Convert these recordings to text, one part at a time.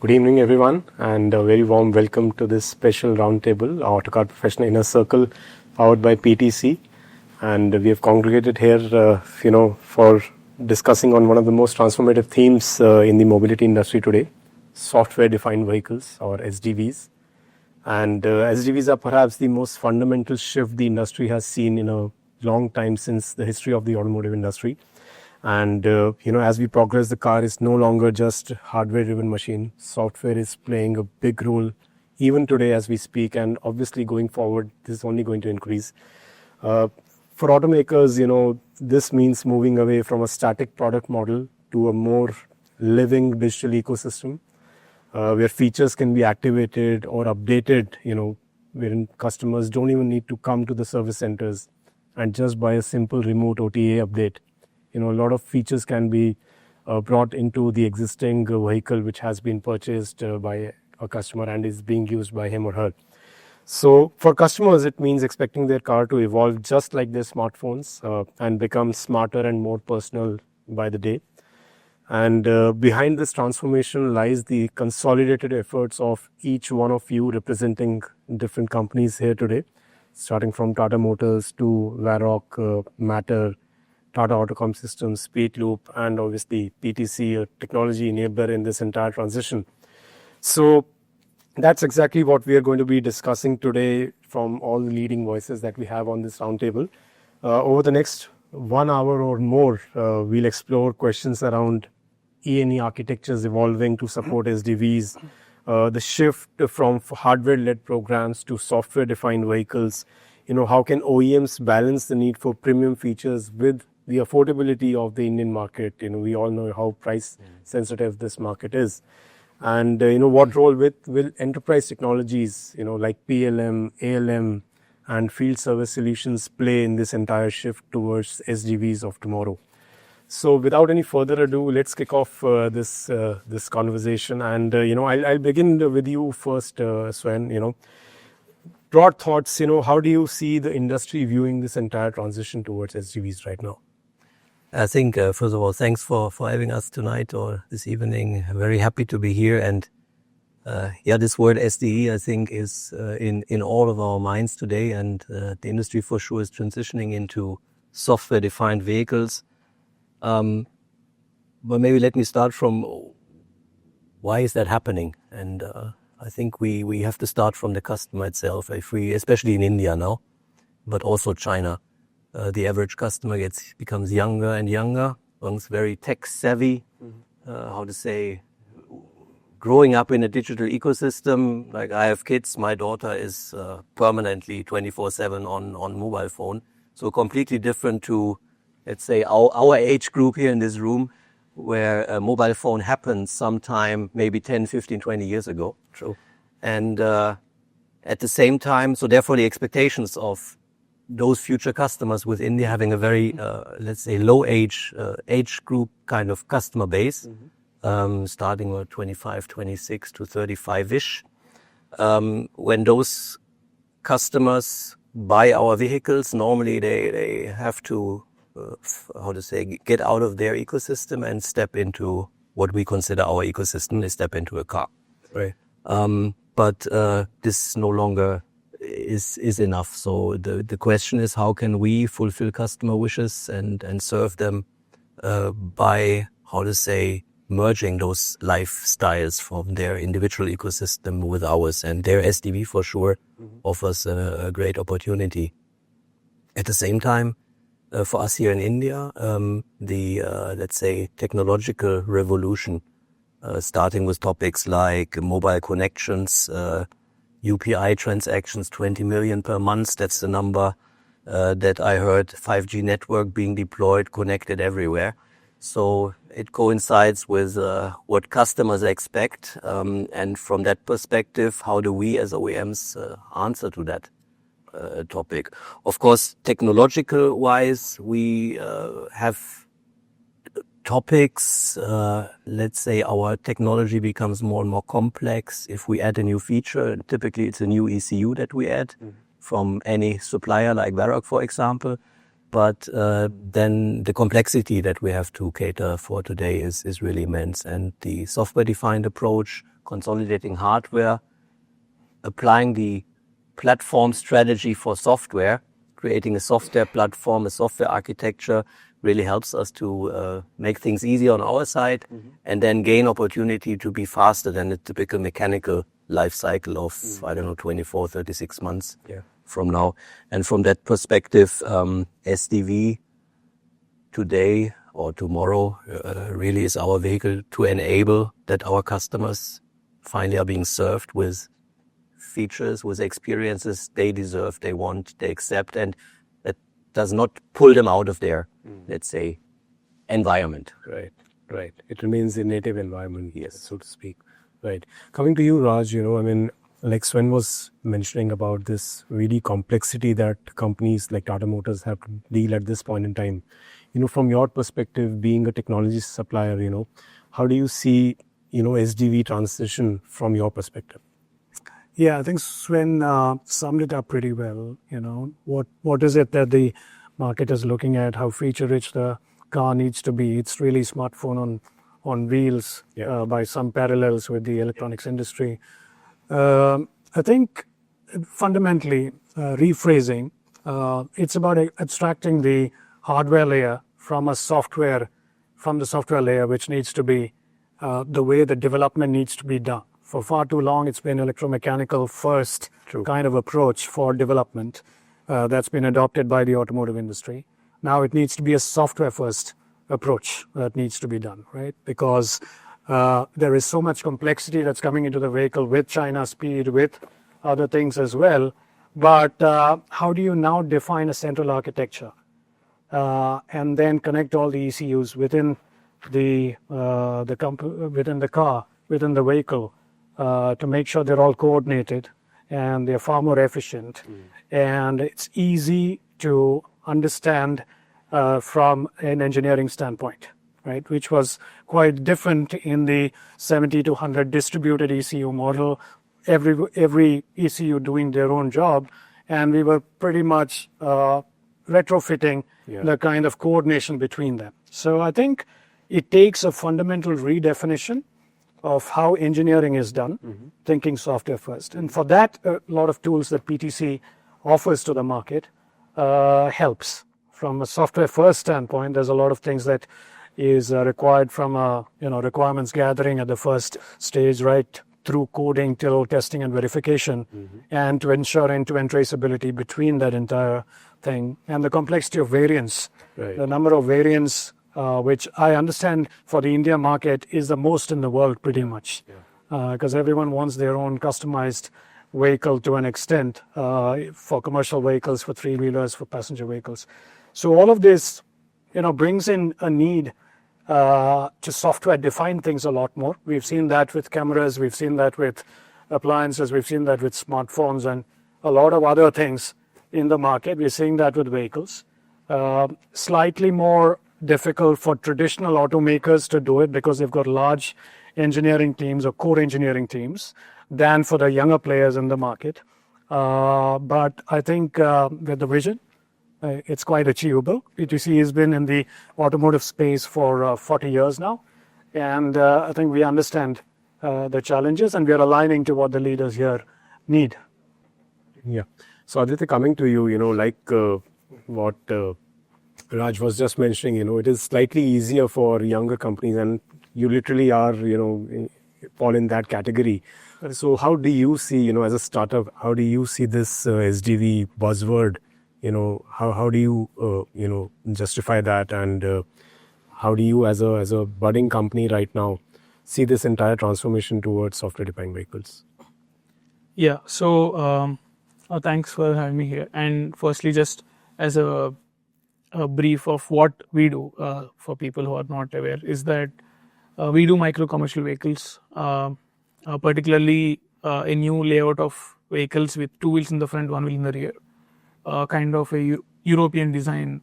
Good evening, everyone, and a very warm welcome to this special roundtable, Autocar Professional InnerCircle, powered by PTC. And we have congregated here, for discussing on one of the most transformative themes in the mobility industry today, software-defined vehicles, or SDVs. And SDVs are perhaps the most fundamental shift the industry has seen in a long time since the history of the automotive industry. And, as we progress, the car is no longer just a hardware-driven machine. Software is playing a big role even today as we speak, and obviously going forward, this is only going to increase. For automakers, this means moving away from a static product model to a more living digital ecosystem, where features can be activated or updated, wherein customers don't even need to come to the service centers and just buy a simple remote OTA update. A lot of features can be brought into the existing vehicle which has been purchased by a customer and is being used by him or her. So for customers, it means expecting their car to evolve just like their smartphones and become smarter and more personal by the day. And behind this transformation lies the consolidated efforts of each one of you representing different companies here today, starting from Tata Motors to Varroc, Matter, Tata Autocom Systems, Speedloop, and obviously PTC, a technology enabler in this entire transition. So that's exactly what we are going to be discussing today from all the leading voices that we have on this roundtable. Over the next 1 hour or more, we'll explore questions around E&E architectures evolving to support SDVs, the shift from hardware-led programs to software-defined vehicles. How can OEMs balance the need for premium features with the affordability of the Indian market? We all know how price sensitive this market is. And, what role will enterprise technologies, like PLM, ALM, and field service solutions play in this entire shift towards SDVs of tomorrow? So without any further ado, let's kick off this conversation. And, I'll begin with you first, Sven. Broad thoughts, how do you see the industry viewing this entire transition towards SDVs right now? I think, first of all, thanks for having us tonight or this evening. Very happy to be here. And this word SDE, I think, is in all of our minds today. And the industry for sure is transitioning into software-defined vehicles. But maybe let me start from why is that happening? And I think we have to start from the customer itself. Especially in India now, but also China. The average customer becomes younger and younger, becomes very tech savvy, growing up in a digital ecosystem. Like I have kids, my daughter is permanently 24/7 on mobile phone. So completely different to, let's say, our age group here in this room, where a mobile phone happened sometime maybe 10, 15, 20 years ago. True. And at the same time, so therefore the expectations of those future customers with India having a very, low age group kind of customer base, starting with 25, 26 to 35-ish. When those customers buy our vehicles, normally they have to, get out of their ecosystem and step into what we consider our ecosystem. They step into a car. Right. But this no longer is enough. So the question is, how can we fulfill customer wishes and serve them by, merging those lifestyles from their individual ecosystem with ours, and their SDV for sure offers a great opportunity. At the same time, for us here in India, the technological revolution, starting with topics like mobile connections, UPI transactions, 20 million per month. That's the number that I heard. 5G network being deployed, connected everywhere. So it coincides with what customers expect. And from that perspective, how do we as OEMs answer to that topic? Of course, technological wise, we have topics, our technology becomes more and more complex. If we add a new feature, typically it's a new ECU that we add from any supplier like Varroc, for example. But then the complexity that we have to cater for today is really immense. And the software-defined approach consolidating hardware, applying the platform strategy for software, creating a software platform, a software architecture really helps us to make things easier on our side and then gain opportunity to be faster than the typical mechanical life cycle of, 24, 36 months from now. And from that perspective, SDV today or tomorrow really is our vehicle to enable that our customers finally are being served with features, with experiences they deserve, they want, they accept, and that does not pull them out of their, let's say, environment. Right. It remains a native environment, so to speak. Right. Coming to you, Raj, like Sven was mentioning about this really complexity that companies like Tata Motors have to deal at this point in time. From your perspective, being a technology supplier, how do you see, SDV transition from your perspective? Yeah, I think Sven summed it up pretty well. What is it that the market is looking at? How feature-rich the car needs to be? It's really smartphone on wheels by some parallels with the electronics industry. I think fundamentally rephrasing, it's about abstracting the hardware layer from the software layer, which needs to be the way the development needs to be done. For far too long, it's been electromechanical first kind of approach for development that's been adopted by the automotive industry. Now it needs to be a software first approach that needs to be done, right? Because there is so much complexity that's coming into the vehicle with China speed, with other things as well. But how do you now define a central architecture and then connect all the ECUs within the car, within the vehicle, to make sure they're all coordinated and they're far more efficient. And it's easy to understand from an engineering standpoint, right? Which was quite different in the 70 to 100 distributed ECU model, every ECU doing their own job. And we were pretty much retrofitting the kind of coordination between them. So I think it takes a fundamental redefinition of how engineering is done, thinking software first. And for that, a lot of tools that PTC offers to the market helps. From a software first standpoint, there's a lot of things that is required from requirements gathering at the first stage, right through coding till testing and verification, and to ensure end-to-end traceability between that entire thing. And the complexity of variants, the number of variants, which I understand for the India market is the most in the world pretty much, because everyone wants their own customized vehicle to an extent for commercial vehicles, for three-wheelers, for passenger vehicles. So all of this, brings in a need to software define things a lot more. We've seen that with cameras, we've seen that with appliances, we've seen that with smartphones and a lot of other things in the market. We're seeing that with vehicles. Slightly more difficult for traditional automakers to do it because they've got large engineering teams or core engineering teams than for the younger players in the market. But I think with the vision, it's quite achievable. PTC has been in the automotive space for 40 years now. And I think we understand the challenges and we are aligning to what the leaders here need. Yeah. So Aditya, coming to you, like what Raj was just mentioning, it is slightly easier for younger companies and you literally are, fall in that category. So how do you see, as a startup, how do you see this SDV buzzword? How do you, justify that? And how do you, as a budding company right now, see this entire transformation towards software-defined vehicles? Yeah. So thanks for having me here. And firstly, just as a brief of what we do for people who are not aware, is that we do micro commercial vehicles, particularly a new layout of vehicles with two wheels in the front, one wheel in the rear. Kind of a European design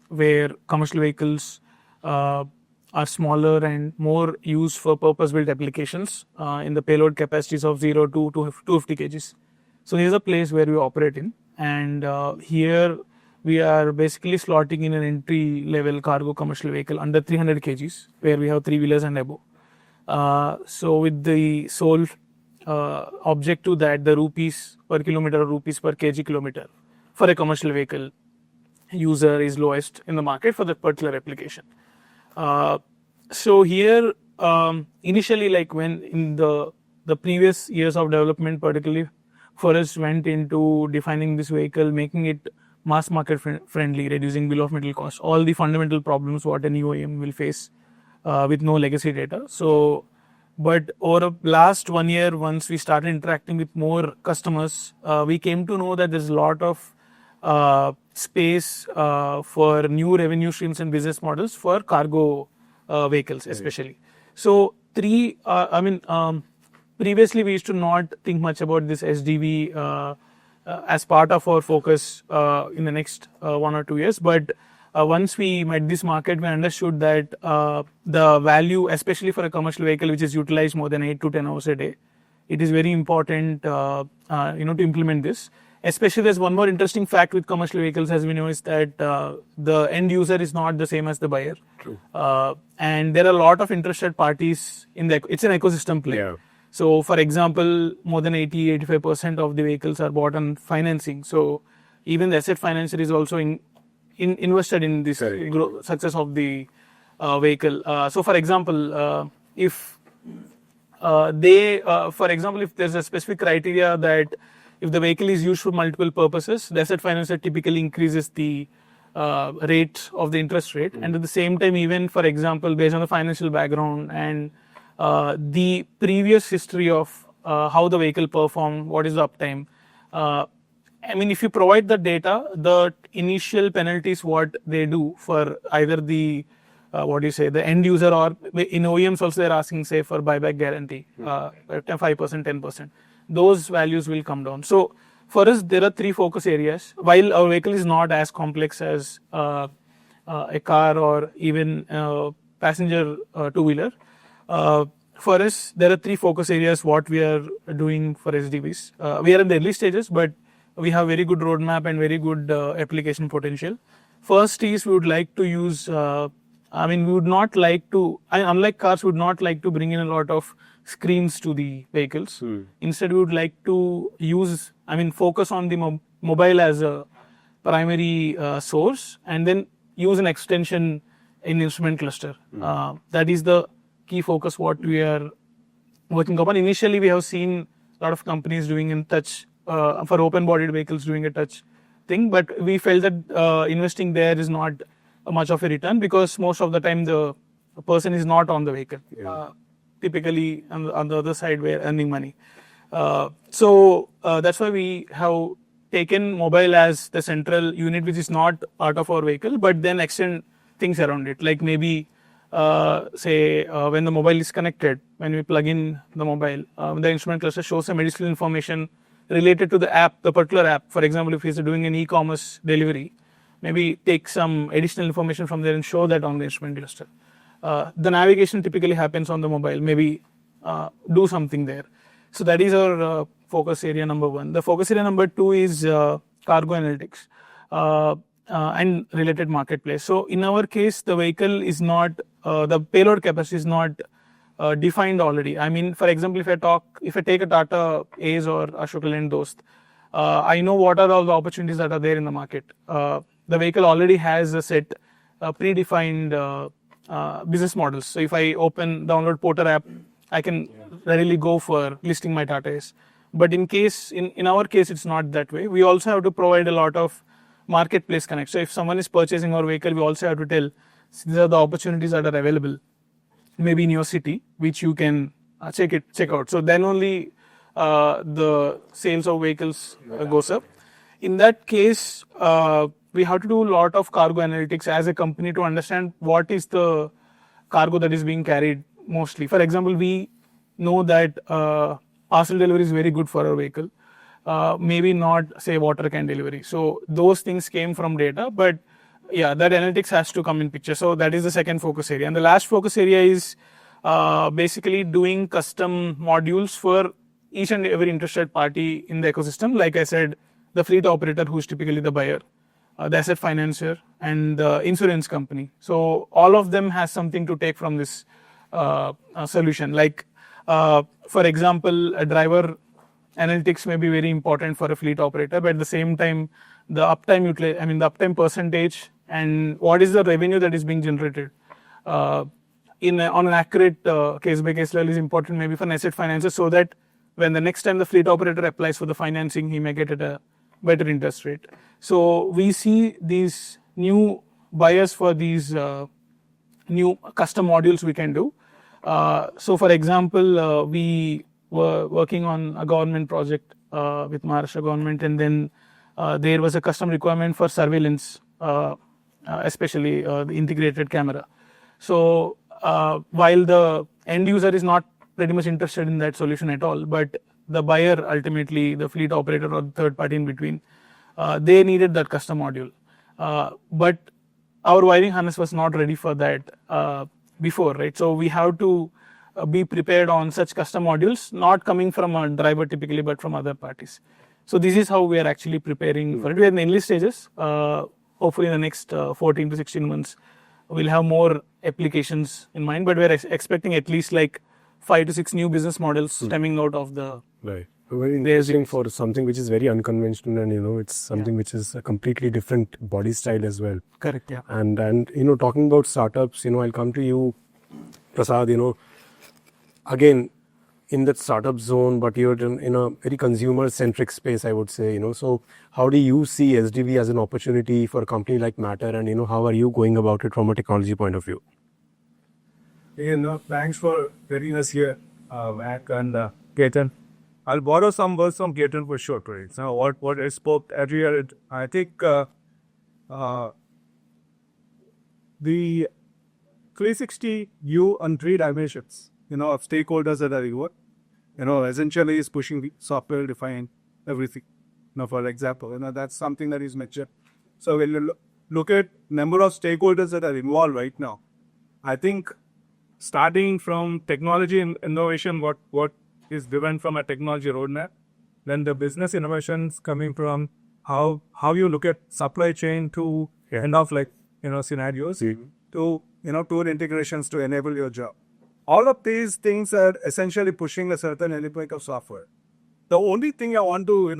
where commercial vehicles are smaller and more used for purpose-built applications in the payload capacities of 0 to 250 kgs. So here's a place where we operate in, and here we are basically slotting in an entry-level cargo commercial vehicle under 300 kgs, where we have three-wheelers and above. So with the sole object to that, the rupees per kilometer or rupees per kg kilometer for a commercial vehicle user is lowest in the market for that particular application. So here, initially, like when in the previous years of development, particularly for us, went into defining this vehicle, making it mass market friendly, reducing bill of material cost, all the fundamental problems what an OEM will face with no legacy data. So, but over the last 1 year, once we started interacting with more customers, we came to know that there's a lot of space for new revenue streams and business models for cargo vehicles, especially. So, previously we used to not think much about this SDV as part of our focus in the next 1 or 2 years. But once we met this market, we understood that the value, especially for a commercial vehicle which is utilized more than 8 to 10 hours a day, it is very important, to implement this. Especially, there's one more interesting fact with commercial vehicles, as we know, is that the end user is not the same as the buyer. True. And there are a lot of interested parties in it's an ecosystem play. Yeah. So, for example, more than 80-85% of the vehicles are bought on financing. So, even the asset financer is also invested in this success of the vehicle. So, for example, if if there's a specific criteria that if the vehicle is used for multiple purposes, the asset financer typically increases the rate of the interest rate. And at the same time, even for example, based on the financial background and the previous history of how the vehicle performed, what is the uptime. If you provide the data, the initial penalties, what they do for either the the end user, or in OEMs also they're asking, say, for buyback guarantee, 5%, 10%. Those values will come down. So for us, there are 3 focus areas. While our vehicle is not as complex as a car or even passenger two-wheeler, for us, there are 3 focus areas what we are doing for SDVs. We are in the early stages, but we have very good roadmap and very good application potential. First is we would like to use, we would not like to, unlike cars, we would not like to bring in a lot of screens to the vehicles. Instead, we would like to use, focus on the mobile as a primary source, and then use an extension in instrument cluster. That is the key focus what we are working upon. Initially, we have seen a lot of companies doing in touch for open-bodied vehicles doing a touch thing, but we felt that investing there is not much of a return, because most of the time the person is not on the vehicle. Typically on the other side we're earning money. So that's why we have taken mobile as the central unit, which is not part of our vehicle, but then extend things around it. Like maybe when the mobile is connected, when we plug in the mobile, the instrument cluster shows some additional information related to the app, the particular app. For example, if he's doing an e-commerce delivery, maybe take some additional information from there and show that on the instrument cluster. The navigation typically happens on the mobile, maybe do something there. So that is our focus area number 1. The focus area number 2 is cargo analytics and related marketplace. So in our case, the vehicle is not, the payload capacity is not defined already. For example, if I take a Tata Ace or Ashok Leyland Dost, I know what are all the opportunities that are there in the market. The vehicle already has a set predefined business models. So if I download Porter app, I can readily go for listing my Tata Ace. But in our case, it's not that way. We also have to provide a lot of marketplace connect. So if someone is purchasing our vehicle, we also have to tell these are the opportunities that are available, maybe in your city, which you can check out. So then only the sales of vehicles goes up. In that case, we have to do a lot of cargo analytics as a company to understand what is the cargo that is being carried mostly. For example, we know that parcel delivery is very good for our vehicle. Maybe not, say, water can delivery. So those things came from data, but that analytics has to come in picture. So that is the second focus area. And the last focus area is basically doing custom modules for each and every interested party in the ecosystem. Like I said, the fleet operator, who is typically the buyer, the asset financer, and the insurance company. So all of them has something to take from this solution. Like, for example, a driver analytics may be very important for a fleet operator, but at the same time, the uptime the uptime percentage and what is the revenue that is being generated on an accurate case by case level is important maybe for an asset financer, so that when the next time the fleet operator applies for the financing, he may get at a better interest rate. So we see these new buyers for these new custom modules we can do. So for example, we were working on a government project with Maharashtra government, and then there was a custom requirement for surveillance, especially the integrated camera. So while the end user is not pretty much interested in that solution at all, but the buyer, ultimately the fleet operator or the third party in between, they needed that custom module. But our wiring harness was not ready for that before, right? So we have to be prepared on such custom modules, not coming from a driver typically, but from other parties. So this is how we are actually preparing for it. We are in the early stages. Hopefully in the next 14 to 16 months, we'll have more applications in mind, but we're expecting at least like 5 to 6 new business models stemming out of the... Right. Very interesting for something which is very unconventional, and it's something which is a completely different body style as well. Correct, yeah. And talking about startups, I'll come to you, Prasad, again, in that startup zone, but you're in a very consumer-centric space, I would say, So how do you see SDV as an opportunity for a company like Matter, and, how are you going about it from a technology point of view? Thanks for getting us here, Mac and Ketan. I'll borrow some words from Ketan for sure, right? So what I spoke earlier, I think the 360 view on 3 dimensions, of stakeholders that are involved, essentially is pushing the software-defined everything. For example, that's something that is mature. So when you look at number of stakeholders that are involved right now, I think starting from technology and innovation, what is driven from a technology roadmap, then the business innovations coming from how you look at supply chain to end of scenarios to tool integrations to enable your job. All of these things are essentially pushing a certain element of software. The only thing I want to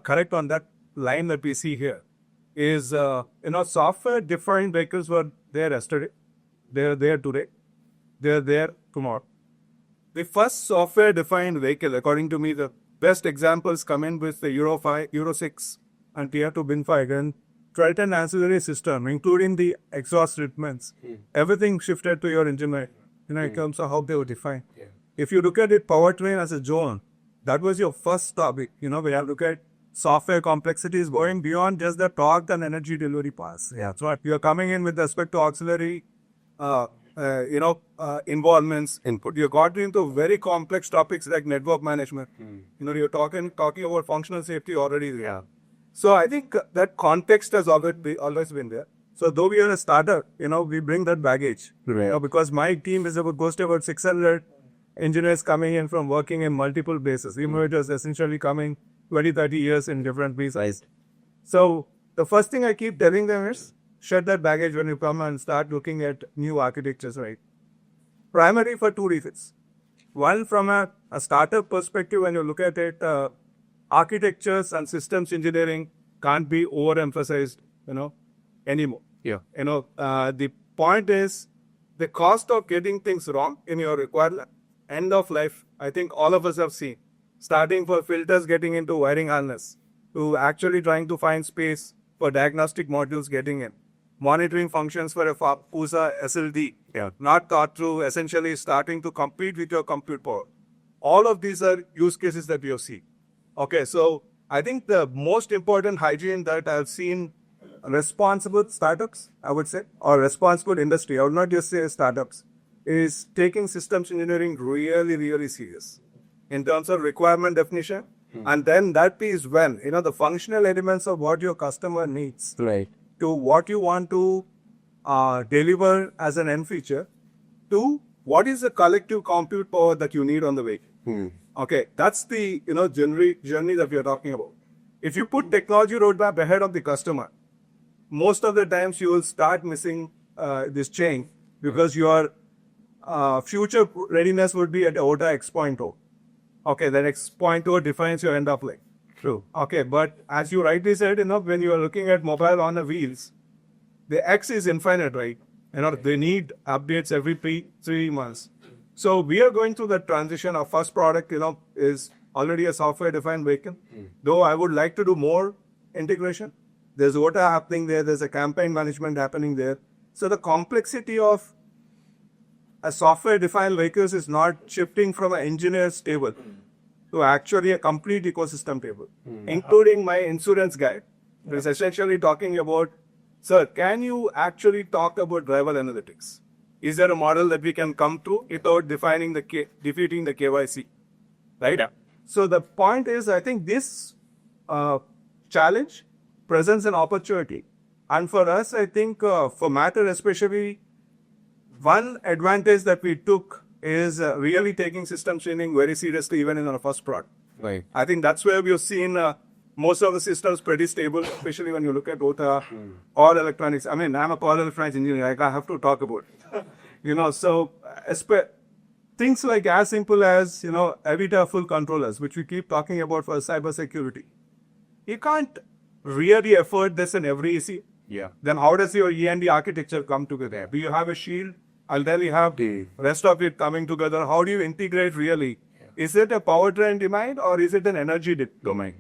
correct on that line that we see here is software defined vehicles were there yesterday, they're there today, they're there tomorrow. The first software-defined vehicle, according to me, the best examples come in with the Euro 5, Euro 6, and Tier 2 bin 5, and Triton ancillary system, including the exhaust treatments. Everything shifted to your engineer, in terms of how they were defined. Yeah. If you look at it, powertrain as a zone, that was your first topic. We have to look at software complexities going beyond just the torque and energy delivery paths. Yeah. So you're coming in with respect to auxiliary involvements, input. You got into very complex topics like network management. You're talking about functional safety already. Yeah. So I think that context has always been there. So though we are a startup, we bring that baggage. Right. Because my team is close to about 600 engineers coming in from working in multiple bases. Emergers essentially coming 20, 30 years in different pieces. Right. So the first thing I keep telling them is, shed that baggage when you come and start looking at new architectures, right? Primary for 2 reasons. One, from a startup perspective, when you look at it, architectures and systems engineering can't be overemphasized, anymore. Yeah. The point is, the cost of getting things wrong in your requirement, end of life, I think all of us have seen, starting for filters getting into wiring harness, to actually trying to find space for diagnostic modules getting in. Monitoring functions for a PUSA SLD, not thought through, essentially starting to compete with your compute power. All of these are use cases that we have seen. Okay, so I think the most important hygiene that I've seen responsible startups, I would say, or responsible industry, I would not just say startups, is taking systems engineering really, really serious in terms of requirement definition. And then that piece when, the functional elements of what your customer needs. Right. To what you want to deliver as an end feature, to what is the collective compute power that you need on the vehicle. Okay, that's the journey that we are talking about. If you put technology roadmap ahead of the customer, most of the times you will start missing this chain because you are future readiness would be at OTA X.0. Okay, that X.0 defines your end of life. True. Okay, but as you rightly said, when you are looking at mobile on the wheels, the X is infinite, right? They need updates every 3 months. So we are going through that transition. Our first product, is already a software-defined vehicle. Though I would like to do more integration. There's OTA happening there. There's a campaign management happening there. So the complexity of a software-defined vehicles is not shifting from an engineer's table to actually a complete ecosystem table, including my insurance guide. It's essentially talking about, sir, can you actually talk about driver analytics? Is there a model that we can come to without defeating the KYC? Right? Yeah. So the point is, I think this challenge presents an opportunity. And for us, I think for Matter especially, one advantage that we took is really taking system training very seriously, even in our first product. Right. I think that's where we've seen most of the systems pretty stable, especially when you look at OTA or electronics. I mean, I'm a power electronics engineer. I have to talk about it. So things like as simple as, Evita full controllers, which we keep talking about for cybersecurity. You can't really afford this in every EC. Yeah. Then how does your E&D architecture come together? Do you have a shield? And then you have the rest of it coming together. How do you integrate really? Yeah. Is it a powertrain domain or is it an energy domain?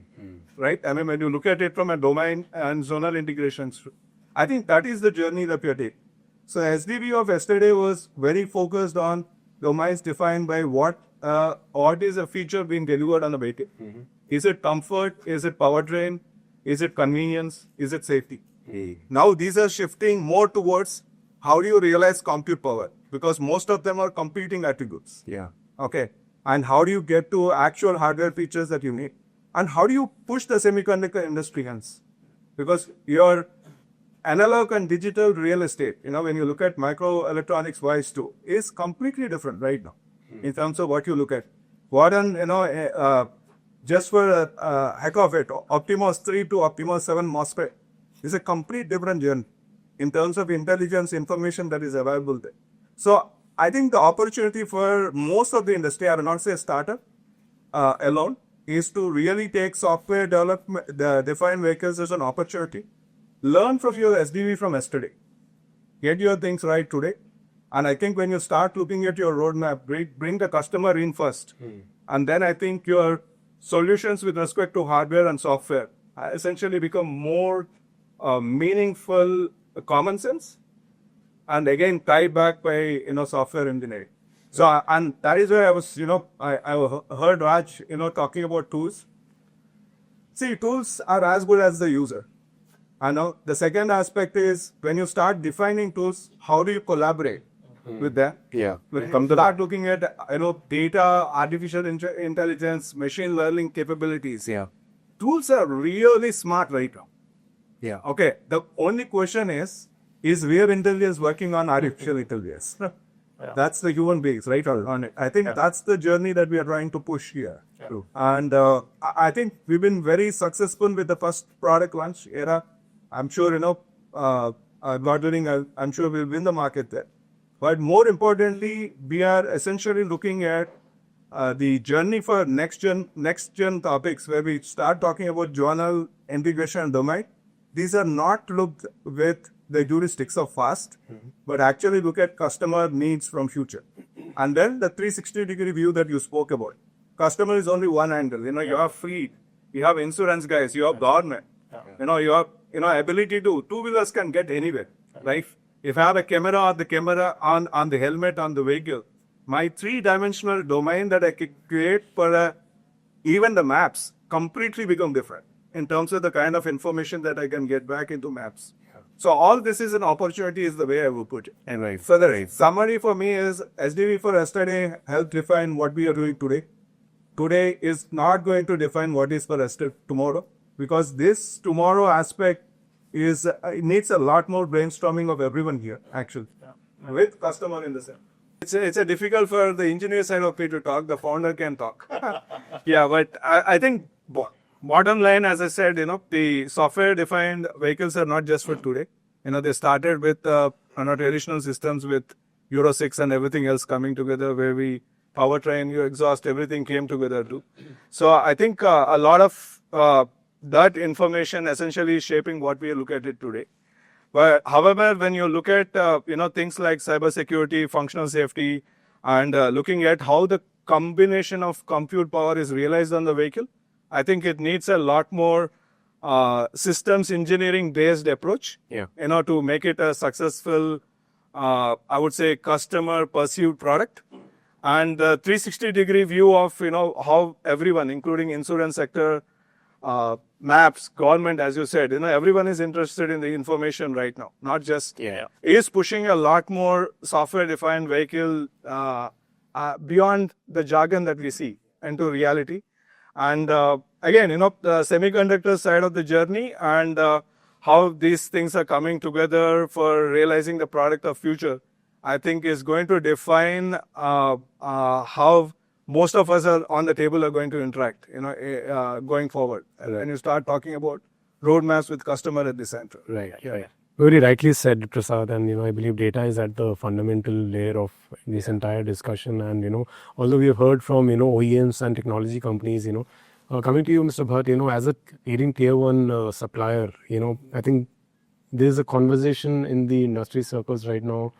Right? I mean, when you look at it from a domain and zonal integrations, I think that is the journey that we are taking. So SDV of yesterday was very focused on domains defined by what is a feature being delivered on the vehicle. Is it comfort? Is it powertrain? Is it convenience? Is it safety? Now these are shifting more towards how do you realize compute power? Because most of them are competing attributes. Yeah. Okay. And how do you get to actual hardware features that you need? And how do you push the semiconductor industry hence? Because your analog and digital real estate, when you look at microelectronics wise too, is completely different right now in terms of what you look at. Just for a heck of it, Optimus 3 to Optimus 7 MOSFET is a complete different journey in terms of intelligence information that is available there. So I think the opportunity for most of the industry, I will not say startup alone, is to really take software development, the defined vehicles as an opportunity. Learn from your SDV from yesterday. Get your things right today. And I think when you start looking at your roadmap, bring the customer in first. And then I think your solutions with respect to hardware and software essentially become more meaningful common sense. And again, tied back by, software engineering. So, and that is where I was, I heard Raj, talking about tools. See, tools are as good as the user. And now the second aspect is when you start defining tools, how do you collaborate with them? Yeah. When you start looking at, data, artificial intelligence, machine learning capabilities. Yeah. Tools are really smart right now. Yeah. Okay. The only question is where intelligence working on artificial intelligence? That's the human beings, right? On it. I think that's the journey that we are trying to push here. Yeah. And I think we've been very successful with the first product launch era. I'm sure, God willing, I'm sure we'll win the market there. But more importantly, we are essentially looking at the journey for next gen topics where we start talking about journal integration and domain. These are not looked with the heuristics of fast, but actually look at customer needs from future. And then the 360-degree view that you spoke about. Customer is only one angle. You have fleet, you have insurance guys, you have government. You have ability to two-wheelers can get anywhere, right? If I have a camera on the helmet on the vehicle, my three-dimensional domain that I can create for even the maps completely become different in terms of the kind of information that I can get back into maps. So all this is an opportunity is the way I will put it. And right. So the summary for me is SDV for yesterday helped define what we are doing today. Today is not going to define what is for tomorrow, because this tomorrow aspect is it needs a lot more brainstorming of everyone here, actually, with customer in the center. It's a difficult for the engineer side of it to talk. The founder can talk. But I think bottom line, as I said, the software-defined vehicles are not just for today. They started with traditional systems with Euro 6 and everything else coming together, where we powertrain, your exhaust, everything came together too. So I think a lot of that information essentially is shaping what we look at it today. But however, when you look at things like cybersecurity, functional safety, and looking at how the combination of compute power is realized on the vehicle, I think it needs a lot more systems engineering based approach. To make it a successful, I would say, customer pursued product. And the 360-degree view of how everyone, including insurance sector, maps, government, as you said, everyone is interested in the information right now. Not just is pushing a lot more software-defined vehicle beyond the jargon that we see into reality. And again, the semiconductor side of the journey and how these things are coming together for realizing the product of future, I think is going to define how most of us are on the table are going to interact, going forward. Right. And you start talking about roadmaps with customer at the center. Right. Yeah. Very rightly said, Prasad. And, I believe data is at the fundamental layer of this entire discussion. And, although we have heard from, OEMs and technology companies, coming to you, Mr. Bhatt, as a leading tier one supplier, I think there's a conversation in the industry circles right now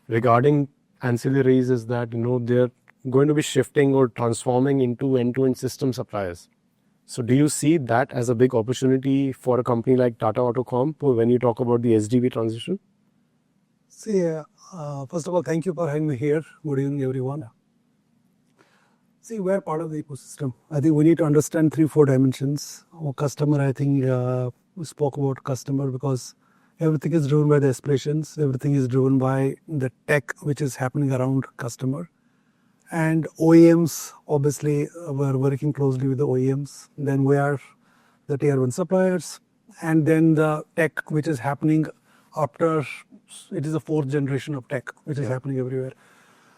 regarding ancillaries is that, they're going to be shifting or transforming into end-to-end system suppliers. So do you see that as a big opportunity for a company like Tata Autocomp when you talk about the SDV transition? See, first of all, thank you for having me here. Good evening, everyone. See, we're part of the ecosystem. I think we need to understand 3-4 dimensions. Our customer, I think we spoke about customer because everything is driven by the aspirations. Everything is driven by the tech which is happening around customer. And OEMs, obviously, we're working closely with the OEMs. Then we are the tier one suppliers. And then the tech which is happening after, it is a 4th generation of tech which is happening everywhere.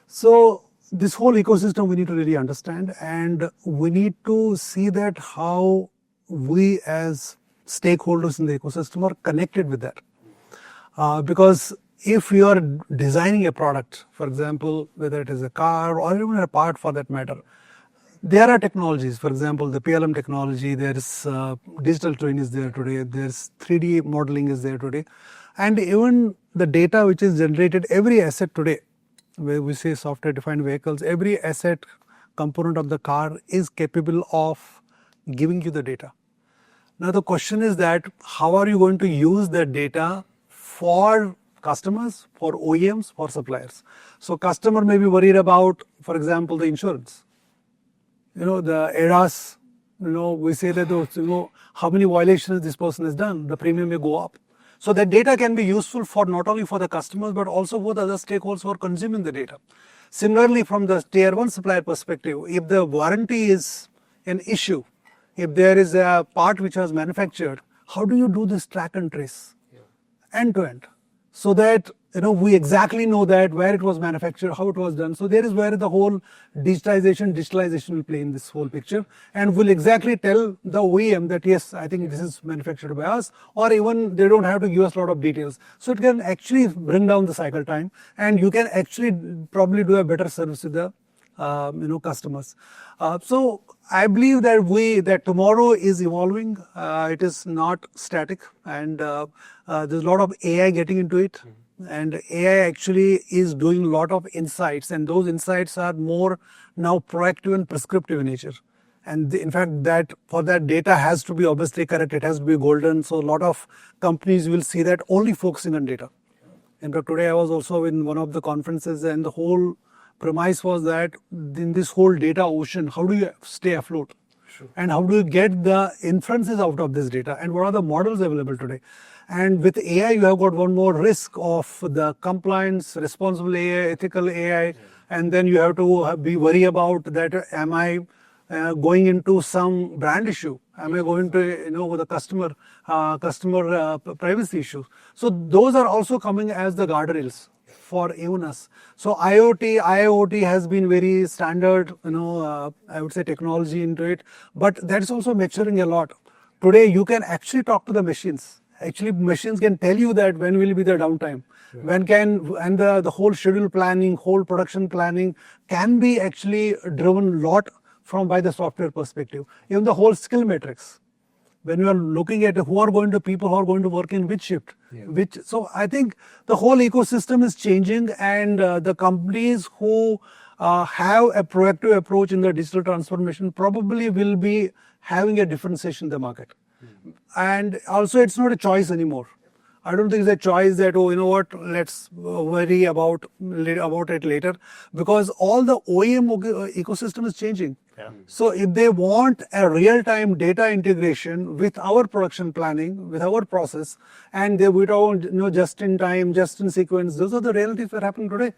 So this whole ecosystem we need to really understand, and we need to see that how we as stakeholders in the ecosystem are connected with that. Because if you are designing a product, for example, whether it is a car or even a part for that matter, there are technologies. For example, the PLM technology, there is digital twin is there today, there's 3D modeling is there today. And even the data which is generated, every asset today, where we say software defined vehicles, every asset component of the car is capable of giving you the data. Now the question is that how are you going to use that data for customers, for OEMs, for suppliers? So customer may be worried about, for example, the insurance. The ADAS, we say that, how many violations this person has done, the premium may go up. So that data can be useful for not only for the customers, but also for the other stakeholders who are consuming the data. Similarly, from the tier one supplier perspective, if the warranty is an issue, if there is a part which was manufactured, how do you do this track and trace end to end? So that we exactly know that where it was manufactured, how it was done. So there is where the whole digitalization will play in this whole picture, and will exactly tell the OEM that yes, I think this is manufactured by us, or even they don't have to give us a lot of details. So it can actually bring down the cycle time, and you can actually probably do a better service to the customers. So I believe that tomorrow is evolving. It is not static, and there's a lot of AI getting into it. And AI actually is doing a lot of insights, and those insights are more now proactive and prescriptive in nature. And in fact, that for that data has to be obviously correct, it has to be golden. So a lot of companies will see that only focusing on data. In fact, today I was also in one of the conferences, and the whole premise was that in this whole data ocean, how do you stay afloat? Sure. And how do you get the inferences out of this data? And what are the models available today? And with AI, you have got one more risk of the compliance, responsible AI, ethical AI, and then you have to be worried about that. Am I going into some brand issue? Am I going to, with the customer privacy issues? So those are also coming as the guardrails for even us. So IoT has been very standard, I would say technology into it, but that's also maturing a lot. Today, you can actually talk to the machines Actually, machines can tell you that when will be the downtime, and the whole schedule planning, whole production planning can be actually driven lot from by the software perspective. Even the whole skill matrix. When you are looking at people who are going to work in which shift, so I think the whole ecosystem is changing, and the companies who have a proactive approach in the digital transformation probably will be having a differentiation in the market. And also, it's not a choice anymore. I don't think it's a choice that, oh, you know what, let's worry about it later, because all the OEM ecosystem is changing. So if they want a real-time data integration with our production planning, with our process, and they without, just in time, just in sequence, those are the realities that are happening today.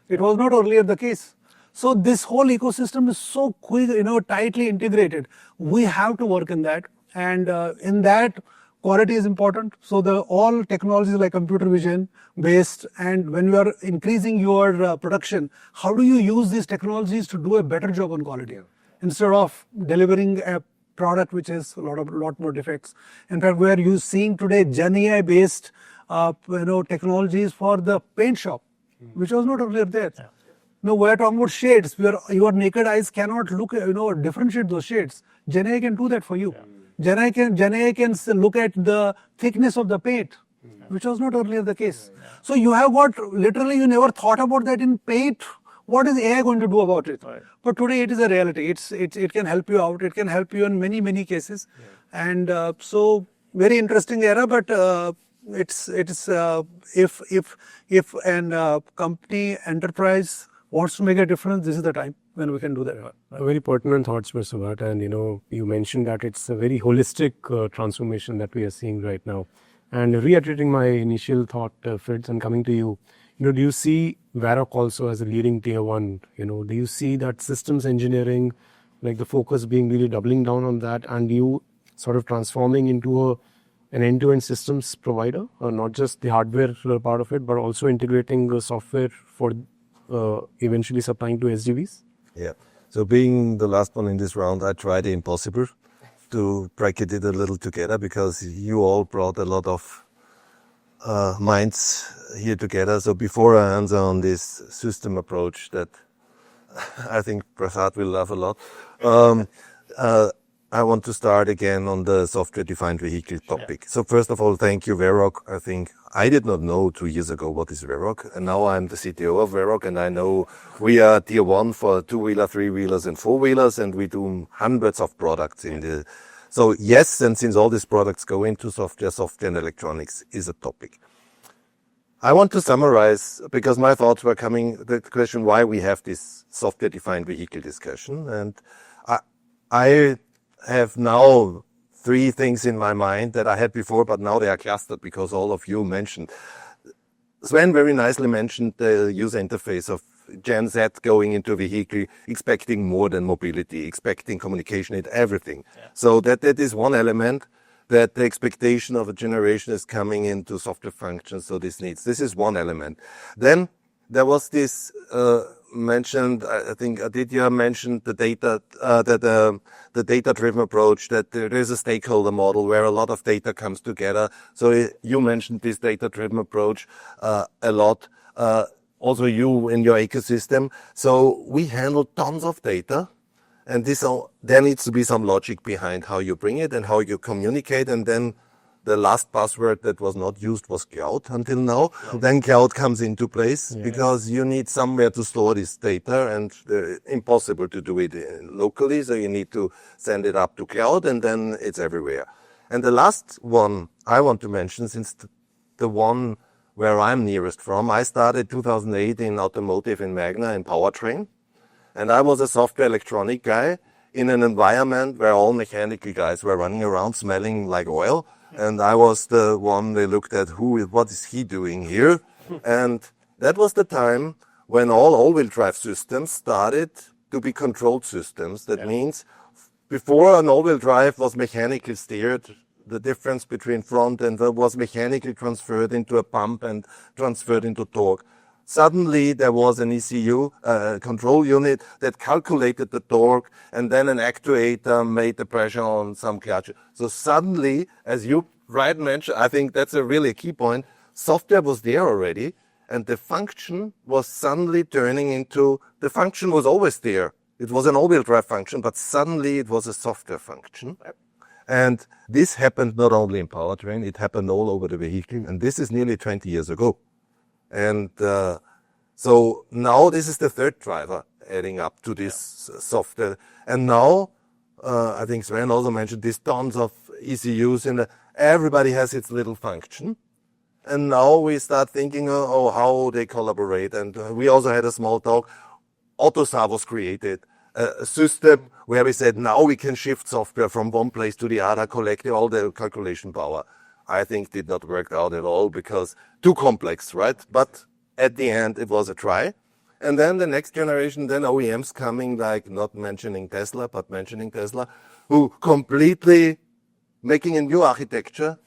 It was not earlier the case. So this whole ecosystem is so quick, tightly integrated. We have to work in that, and in that, quality is important. So all technologies like computer vision based, and when you are increasing your production, how do you use these technologies to do a better job on quality instead of delivering a product which has a lot more defects? In fact, we are seeing today Gen AI based technologies for the paint shop, which was not earlier there. No, we're talking about shades where your naked eyes cannot look, differentiate those shades. Gen AI can do that for you. Gen AI can look at the thickness of the paint, which was not earlier the case. So you have got, literally you never thought about that in paint. What is AI going to do about it? But today it is a reality. It can help you out. It can help you in many cases. And so very interesting era, but it's if an company enterprise wants to make a difference, this is the time when we can do that. Very pertinent thoughts, Mr. Bhatt. And you mentioned that it's a very holistic transformation that we are seeing right now. And reiterating my initial thought, Fritz, and coming to you, do you see Varroc also as a leading tier one? Do you see that systems engineering, like the focus being really doubling down on that, and you sort of transforming into an end-to-end systems provider, not just the hardware part of it, but also integrating the software for eventually supplying to SDVs? Yeah. So being the last one in this round, I tried the impossible to bracket it a little together, because you all brought a lot of minds here together. So before I answer on this system approach that I think Prasad will love a lot, I want to start again on the software-defined vehicle topic. So first of all, thank you, Varroc. I think I did not know 2 years ago what is Varroc, and now I'm the CTO of Varroc, and I know we are tier one for two-wheeler, three-wheelers, and four-wheelers, and we do hundreds of products in the. So yes, and since all these products go into software and electronics is a topic. I want to summarize, because my thoughts were coming, the question why we have this software-defined vehicle discussion, and I have now 3 things in my mind that I had before, but now they are clustered because all of you mentioned. Sven very nicely mentioned the user interface of Gen Z going into a vehicle, expecting more than mobility, expecting communication and everything. So that is one element, that the expectation of a generation is coming into software functions. So this is one element. Then there was this mentioned, I think Aditya mentioned the data, the data-driven approach, that there is a stakeholder model where a lot of data comes together. So you mentioned this data-driven approach a lot. Also you in your ecosystem. So we handle tons of data, and there needs to be some logic behind how you bring it and how you communicate. And then the last buzzword that was not used was cloud until now. Then cloud comes into place, because you need somewhere to store this data, and impossible to do it locally. So you need to send it up to cloud, and then it's everywhere. And the last one I want to mention, since the one where I'm nearest from, I started 2008 in automotive in Magna in powertrain. And I was a software electronic guy in an environment where all mechanical guys were running around smelling like oil. And I was the one they looked at, what is he doing here? And that was the time when all-wheel drive systems started to be controlled systems. That means before an all-wheel drive was mechanically steered, the difference between front and rear was mechanically transferred into a pump and transferred into torque. Suddenly there was an ECU, control unit that calculated the torque, and then an actuator made the pressure on some clutch. So suddenly, as you right mentioned, I think that's a really key point. Software was there already, and the function was suddenly turning into, the function was always there. It was an all-wheel drive function, but suddenly it was a software function. And this happened not only in powertrain, it happened all over the vehicle. And this is nearly 20 years ago. And so now this is the third driver adding up to this software. And now, I think Sven also mentioned these tons of ECUs, and everybody has its little function. And now we start thinking, oh, how they collaborate. And we also had a small talk. Autocar was created, a system where we said, now we can shift software from one place to the other, collecting all the calculation power. I think did not work out at all because too complex, right? But at the end, it was a try. And then the next generation, then OEMs coming, like not mentioning Tesla, but mentioning Tesla, who completely making a new architecture,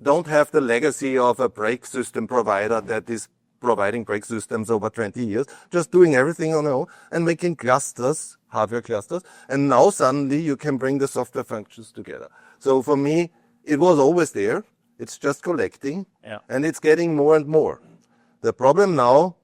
don't have the legacy of a brake system provider that is providing brake systems over 20 years, just doing everything on their own and making clusters, hardware clusters. And now suddenly you can bring the software functions together. So for me, it was always there. It's just collecting and it's getting more and more. The problem now,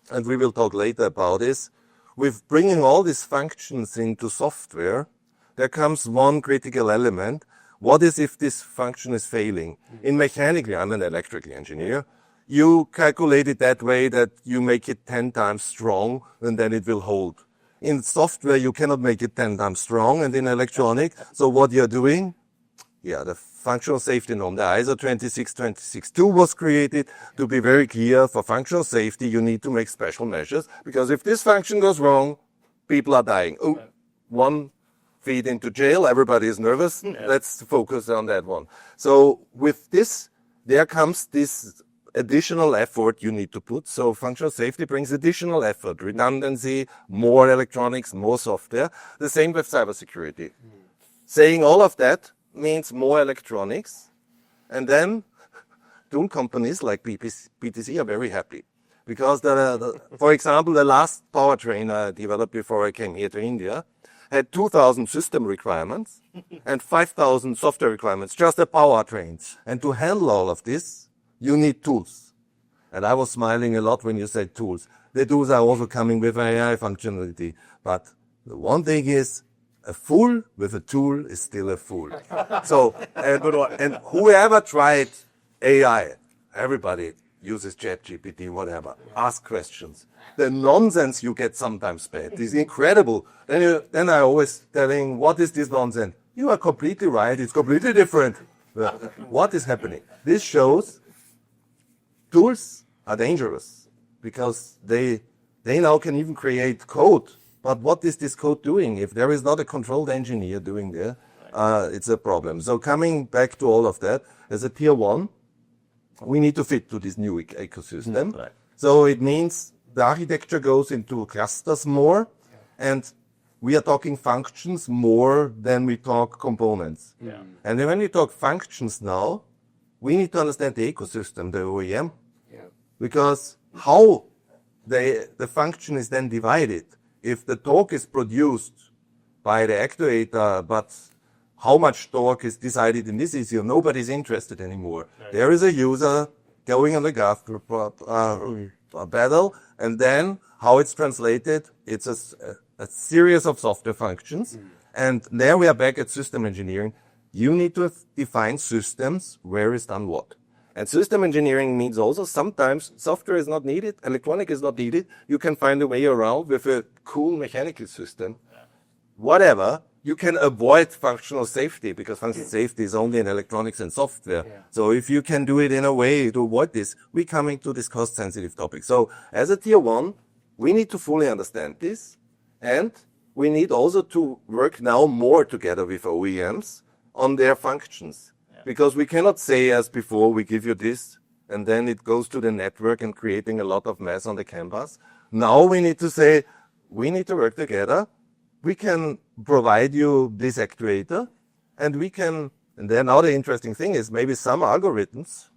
and we will talk later about this, with bringing all these functions into software, there comes one critical element. What is if this function is failing? In mechanical, I'm an electrical engineer. You calculate it that way that you make it 10 times strong and then it will hold. In software, you cannot make it 10 times strong, and in electronic, so what you're doing, the functional safety norm, the ISO 26262 was created to be very clear. For functional safety, you need to make special measures, because if this function goes wrong, people are dying. Oh, one feet into jail, everybody is nervous. Let's focus on that one. So with this, there comes this additional effort you need to put. So functional safety brings additional effort, redundancy, more electronics, more software. The same with cybersecurity. Saying all of that means more electronics. And then tool companies like PTC are very happy. Because, for example, the last powertrain I developed before I came here to India had 2,000 system requirements and 5,000 software requirements, just the powertrains. And to handle all of this, you need tools. And I was smiling a lot when you said tools. The tools are also coming with AI functionality. But the one thing is, a fool with a tool is still a fool. So, and whoever tried AI, everybody uses ChatGPT, whatever, ask questions. The nonsense you get sometimes bad is incredible. Then I always telling, what is this nonsense? You are completely right. It's completely different. What is happening? This shows tools are dangerous because they now can even create code. But what is this code doing? If there is not a controlled engineer doing there, it's a problem. So coming back to all of that, as a tier one, we need to fit to this new ecosystem. Right. So it means the architecture goes into clusters more, and we are talking functions more than we talk components. Yeah. And when we talk functions now, we need to understand the ecosystem, the OEM, because how the function is then divided. If the torque is produced by the actuator, but how much torque is decided in this issue, nobody's interested anymore. Right. There is a user going on the gas pedal, and then how it's translated, it's a series of software functions. And there we are back at system engineering. You need to define systems where is done what. And system engineering means also sometimes software is not needed, electronic is not needed. You can find a way around with a cool mechanical system. Whatever, you can avoid functional safety because functional safety is only in electronics and software. Yeah. So if you can do it in a way to avoid this, we're coming to this cost sensitive topic. So as a tier one, we need to fully understand this, and we need also to work now more together with OEMs on their functions. Because we cannot say as before, we give you this, and then it goes to the network and creating a lot of mess on the canvas. Now we need to say, we need to work together. We can provide you this actuator, and we can, and then now the interesting thing is maybe some algorithms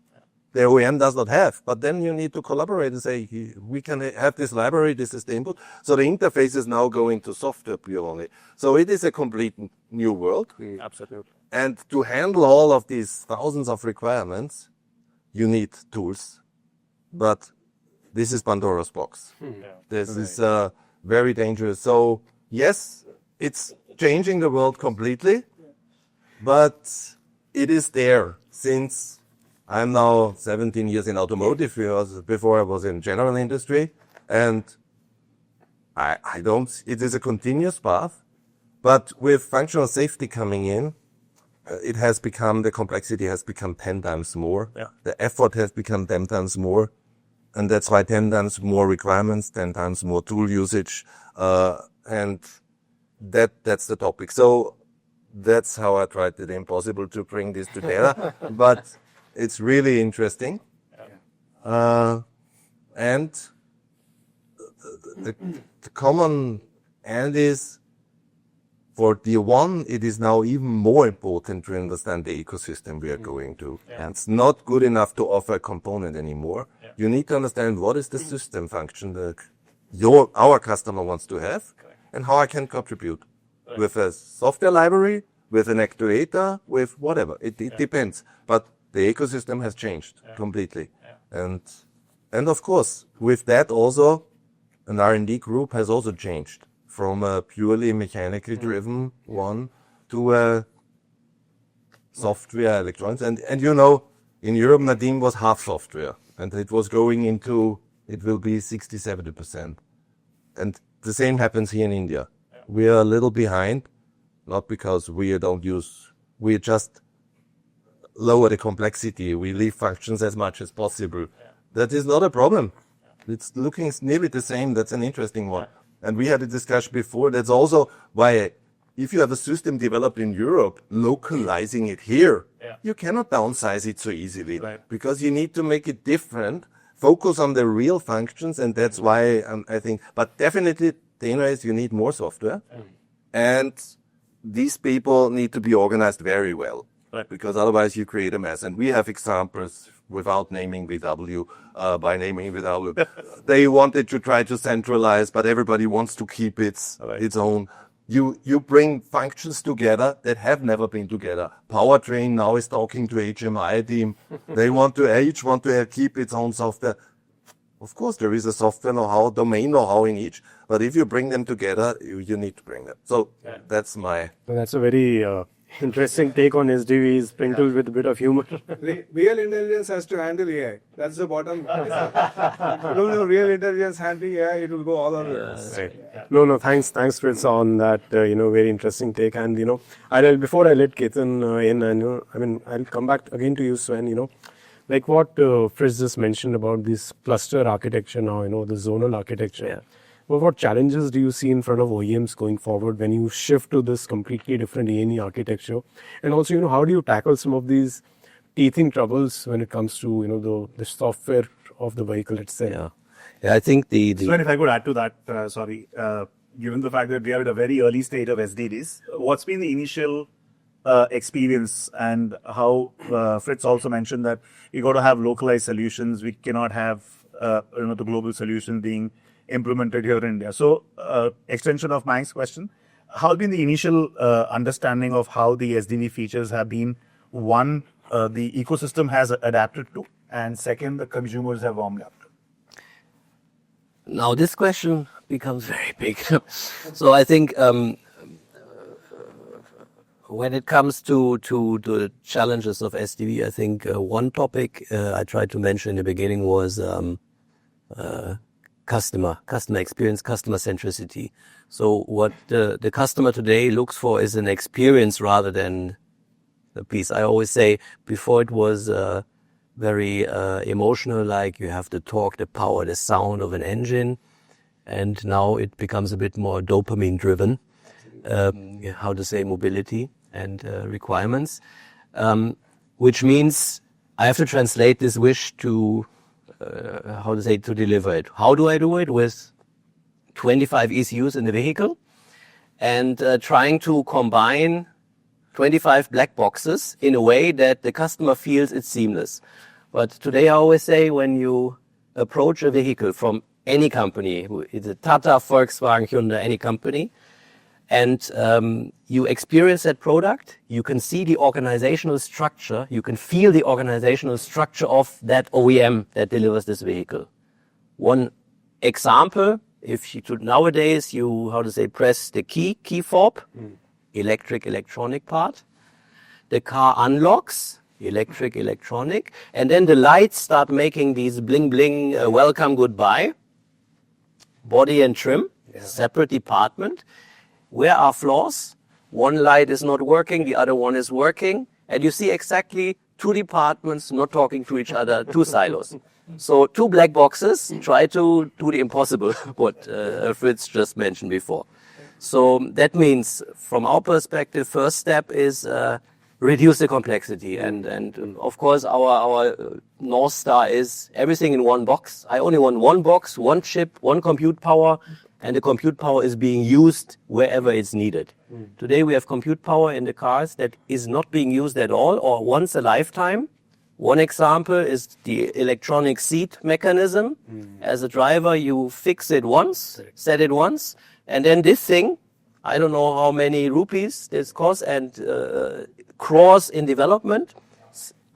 the OEM does not have, but then you need to collaborate and say, we can have this library, this is the input. So the interface is now going to software purely. So it is a complete new world. Absolutely. And to handle all of these thousands of requirements, you need tools. But this is Pandora's box. This is very dangerous. So yes, it's changing the world completely, but it is there since I'm now 17 years in automotive. Before I was in general industry, and I don't, it is a continuous path, but with functional safety coming in, it has become, the complexity has become 10 times more. Yeah. The effort has become 10 times more. And that's why 10 times more requirements, 10 times more tool usage. And that's the topic. So that's how I tried the impossible to bring this together. But it's really interesting. And the common end is, for tier one, it is now even more important to understand the ecosystem we are going to. And it's not good enough to offer a component anymore. You need to understand what is the system function that our customer wants to have, and how I can contribute with a software library, with an actuator, with whatever. It depends. But the ecosystem has changed completely. And of course, with that also, an R&D group has also changed from a purely mechanically driven one to a software electronics. And you know, in Europe, Nadim was half software, and it was going into, it will be 60-70%. And the same happens here in India. We are a little behind, not because we just lower the complexity. We leave functions as much as possible. That is not a problem. It's looking nearly the same. That's an interesting one. And we had a discussion before. That's also why, if you have a system developed in Europe, localizing it here, you cannot downsize it so easily, because you need to make it different, focus on the real functions. And that's why I think, but definitely the inner is you need more software, and these people need to be organized very well, because otherwise you create a mess. And we have examples without naming VW, by naming VW. They wanted to try to centralize, but everybody wants to keep its own. You bring functions together that have never been together. Powertrain now is talking to HMI team. They each want to keep its own software. Of course, there is a software know-how, domain know-how in each, but if you bring them together, you need to bring them. So that's a very interesting take on SDVs, sprinkled with a bit of humor. Real intelligence has to handle AI. That's the bottom line. If you don't know real intelligence handling AI, it will go all over. No, thanks, Fritz, on that, very interesting take. And, before I let Ketan in, and, I'll come back again to you, Sven, like what Fritz just mentioned about this cluster architecture now, the zonal architecture. Yeah. Well, what challenges do you see in front of OEMs going forward when you shift to this completely different A&E architecture? And also, how do you tackle some of these teething troubles when it comes to, the software of the vehicle itself? Yeah, I think the Sven, if I could add to that, given the fact that we are at a very early stage of SDVs, what's been the initial experience, and how Fritz also mentioned that you got to have localized solutions. We cannot have the global solution being implemented here in India. So, extension of Mike's question, how has been the initial understanding of how the SDV features have been, one, the ecosystem has adapted to, and second, the consumers have warmed up to? Now this question becomes very big. So I think when it comes to the challenges of SDV, I think one topic I tried to mention in the beginning was customer experience, customer centricity. So what the customer today looks for is an experience rather than a piece. I always say before it was very emotional, like you have the torque, the power, the sound of an engine, and now it becomes a bit more dopamine driven. How to say mobility and requirements, which means I have to translate this wish to to deliver it. How do I do it? With 25 ECUs in the vehicle and trying to combine 25 black boxes in a way that the customer feels it's seamless. But today I always say, when you approach a vehicle from any company, it's a Tata, Volkswagen, Hyundai, any company, and you experience that product, you can see the organizational structure, you can feel the organizational structure of that OEM that delivers this vehicle. One example, if you nowadays you, press the key fob, electronic part, the car unlocks, electronic, and then the lights start making these bling bling, welcome, goodbye, body and trim, separate department. Where are flaws? One light is not working, the other one is working, and you see exactly two departments not talking to each other, two silos. So two black boxes try to do the impossible, what Fritz just mentioned before. So that means, from our perspective, first step is reduce the complexity. And of course, our North Star is everything in one box. I only want one box, one chip, one compute power, and the compute power is being used wherever it's needed. Today we have compute power in the cars that is not being used at all or once a lifetime. One example is the electronic seat mechanism. As a driver, you fix it once, set it once, and then this thing, I don't know how many rupees this costs, and crawls in development,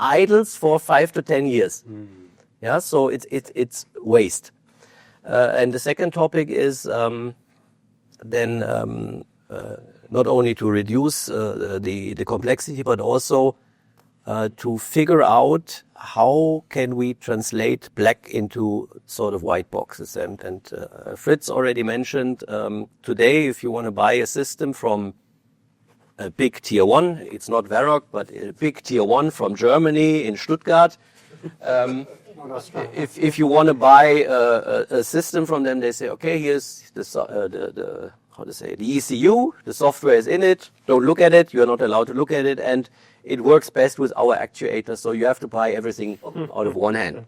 idles for 5 to 10 years. Yeah, so it's waste. And the second topic is then not only to reduce the complexity, but also to figure out how can we translate black into sort of white boxes. And Fritz already mentioned today, if you want to buy a system from a big tier one, it's not Varrock, but a big tier one from Germany in Stuttgart. If you want to buy a system from them, they say, okay, here's the ECU, the software is in it, don't look at it, you're not allowed to look at it, and it works best with our actuator, so you have to buy everything out of one hand.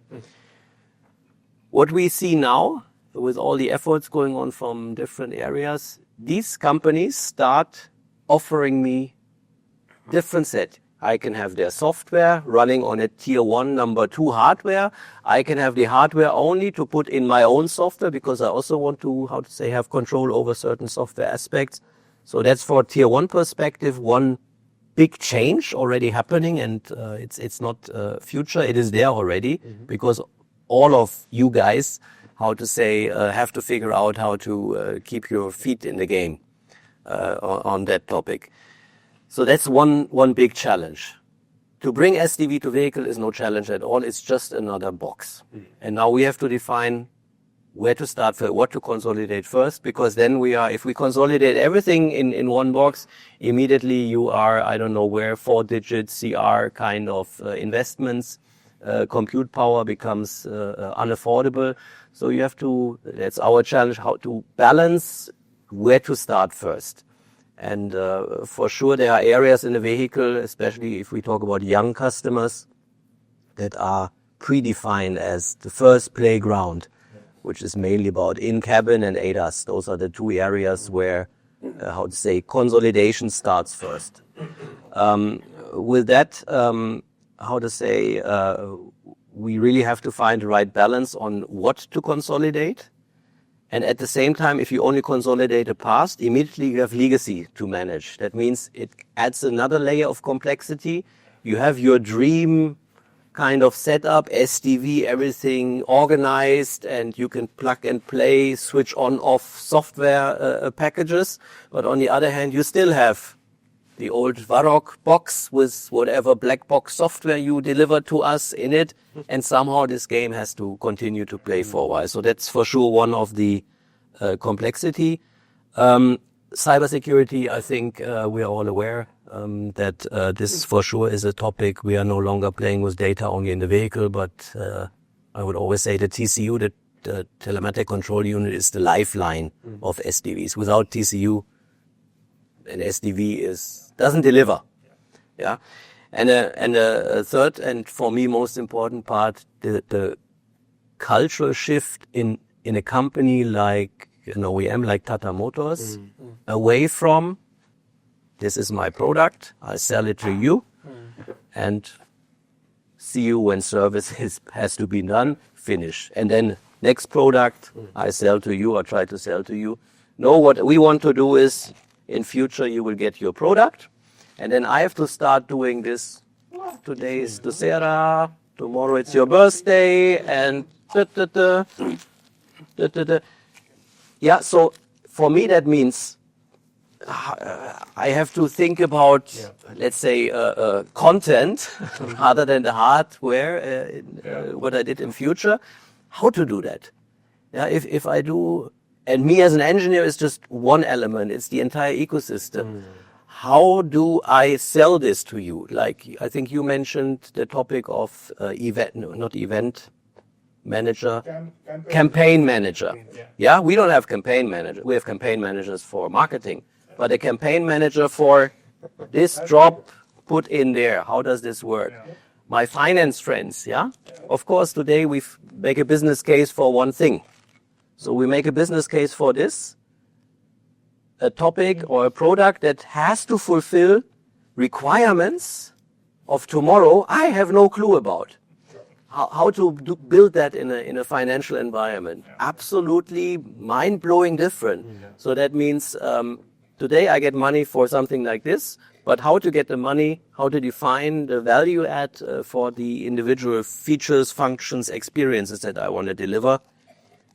What we see now, with all the efforts going on from different areas, these companies start offering me different set. I can have their software running on a tier 1, number 2 hardware. I can have the hardware only to put in my own software because I also want to, have control over certain software aspects. So that's for tier 1 perspective, one big change already happening, and it's not future, it is there already, because all of you guys, have to figure out how to keep your feet in the game on that topic. So that's one big challenge. To bring SDV to vehicle is no challenge at all. It's just another box. And now we have to define where to start first, what to consolidate first, because then if we consolidate everything in one box, immediately you are, 4-digit CR kind of investments. Compute power becomes unaffordable. So you have to, that's our challenge, how to balance where to start first. And for sure, there are areas in the vehicle, especially if we talk about young customers, that are predefined as the first playground, which is mainly about in-cabin and ADAS. Those are the two areas where, consolidation starts first. With that, we really have to find the right balance on what to consolidate. And at the same time, if you only consolidate the past, immediately you have legacy to manage. That means it adds another layer of complexity. You have your dream kind of setup, SDV, everything organized, and you can plug and play, switch on, off software packages. But on the other hand, you still have the old Varrock box with whatever black box software you deliver to us in it. And somehow this game has to continue to play for a while. So that's for sure one of the complexity. Cybersecurity, I think we are all aware that this for sure is a topic. We are no longer playing with data only in the vehicle, but I would always say the TCU, the telematic control unit, is the lifeline of SDVs. Without TCU, an SDV doesn't deliver. Yeah. And a third, and for me most important part, the cultural shift in a company like an OEM like Tata Motors, away from this is my product, I sell it to you, and see you when service has to be done, finish. And then next product I sell to you or try to sell to you. No, what we want to do is In future, you will get your product. And then I have to start doing this. Today is Dussehra, tomorrow it's your birthday, and yeah, so for me that means I have to think about, let's say, content rather than the hardware, what I did in future, how to do that. Yeah, if I do, and me as an engineer is just one element, it's the entire ecosystem. How do I sell this to you? Like, I think you mentioned the topic of event manager, campaign manager. Yeah, we don't have campaign manager. We have campaign managers for marketing, but a campaign manager for this job put in there. How does this work? My finance friends, yeah? Of course, today we make a business case for one thing. So we make a business case for this, a topic or a product that has to fulfill requirements of tomorrow I have no clue about. How to build that in a financial environment. Absolutely mind-blowing different. So that means today I get money for something like this, but how to get the money, how to define the value add for the individual features, functions, experiences that I want to deliver.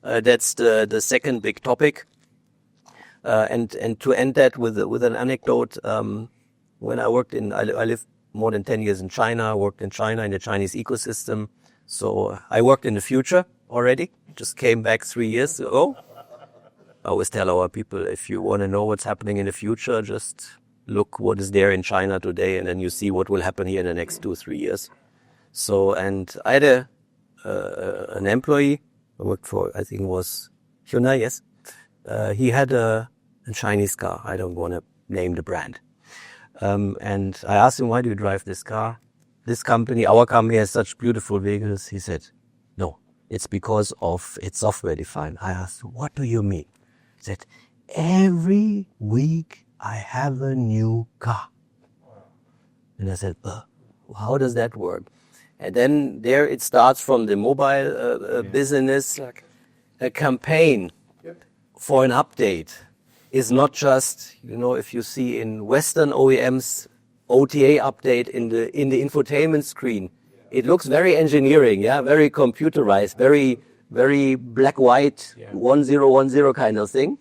That's the second big topic. And to end that with an anecdote, when I lived more than 10 years in China, worked in China in the Chinese ecosystem. So I worked in the future already, just came back 3 years ago. I always tell our people, if you want to know what's happening in the future, just look what is there in China today, and then you see what will happen here in the next 2-3 years. So, and I had an employee, I worked for, I think it was Hyundai, yes. He had a Chinese car. I don't want to name the brand. And I asked him, why do you drive this car? This company, our company has such beautiful vehicles. He said, no, it's because of it's software defined. I asked, what do you mean? He said, every week I have a new car. And I said, how does that work? And then there it starts from the mobile business. A campaign for an update is not just, if you see in Western OEMs, OTA update in the infotainment screen, it looks very engineering, very computerized, very black-white, 1010 kind of thing.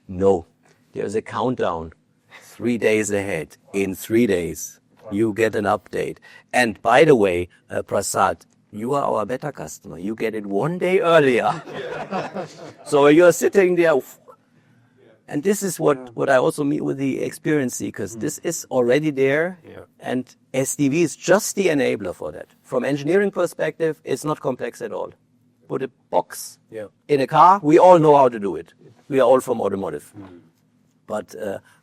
No, there's a countdown, 3 days ahead. In 3 days, you get an update. And by the way, Prasad, you are our beta customer. You get it 1 day earlier. So you're sitting there. And this is what I also meet with the experience seekers. This is already there. And SDV is just the enabler for that. From engineering perspective, it's not complex at all. Put a box in a car. We all know how to do it. We are all from automotive. But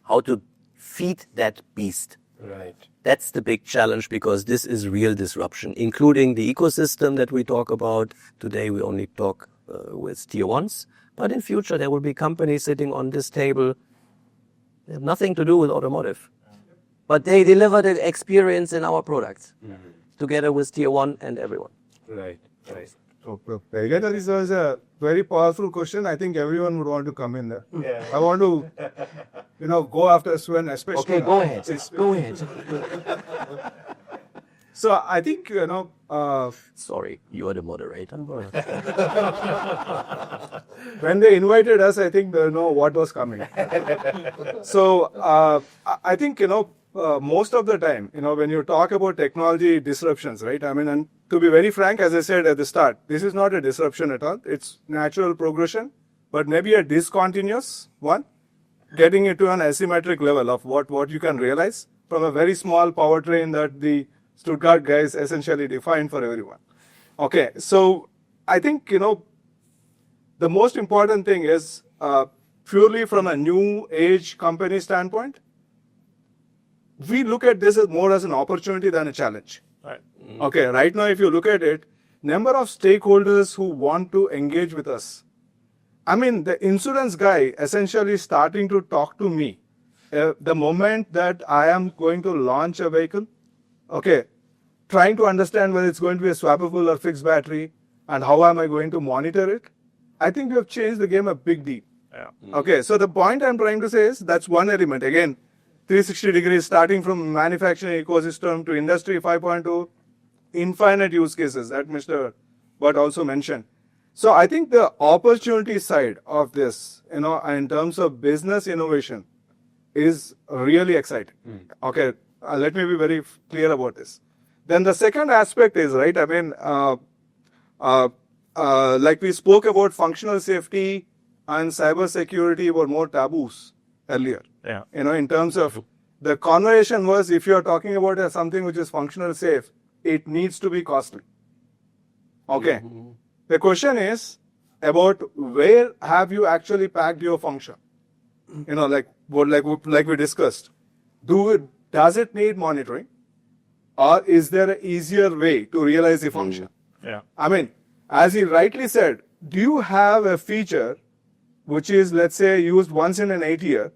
how to feed that beast. Right. That's the big challenge, because this is real disruption, including the ecosystem that we talk about. Today we only talk with tier ones, but in future there will be companies sitting on this table. They have nothing to do with automotive, but they deliver the experience in our products together with tier one and everyone. Right. Right. So, very good. This was a very powerful question. I think everyone would want to come in there. I want to, go after Sven, especially. Okay, go ahead. Go ahead. So I think, Sorry, you are the moderator. when they invited us, I think they know what was coming. So I think, most of the time, when you talk about technology disruptions, right? I mean, and to be very frank, as I said at the start, this is not a disruption at all. It's natural progression, but maybe a discontinuous one, getting it to an asymmetric level of what you can realize from a very small powertrain that the Stuttgart guys essentially defined for everyone. Okay, so I think, the most important thing is purely from a new age company standpoint, we look at this as more as an opportunity than a challenge. Right. Okay, right now, if you look at it, number of stakeholders who want to engage with us. I mean, the insurance guy essentially starting to talk to me the moment that I am going to launch a vehicle. Okay, trying to understand whether it's going to be a swappable or fixed battery and how am I going to monitor it. I think we have changed the game a big deal. Okay, so the point I'm trying to say is that's one element. Again, 360 degrees starting from manufacturing ecosystem to industry 5.2, infinite use cases that Mr. Bhatt also mentioned. So I think the opportunity side of this, in terms of business innovation is really exciting. Okay, let me be very clear about this. Then the second aspect is, right, I mean, like we spoke about functional safety and cybersecurity were more taboos earlier. Yeah. In terms of the conversation was, if you're talking about something which is functional safe, it needs to be costly. Okay. The question is about where have you actually packed your function? Like we discussed. Does it need monitoring? Or is there an easier way to realize the function? Yeah. I mean, as he rightly said, do you have a feature which is, let's say, used once in an 8 year,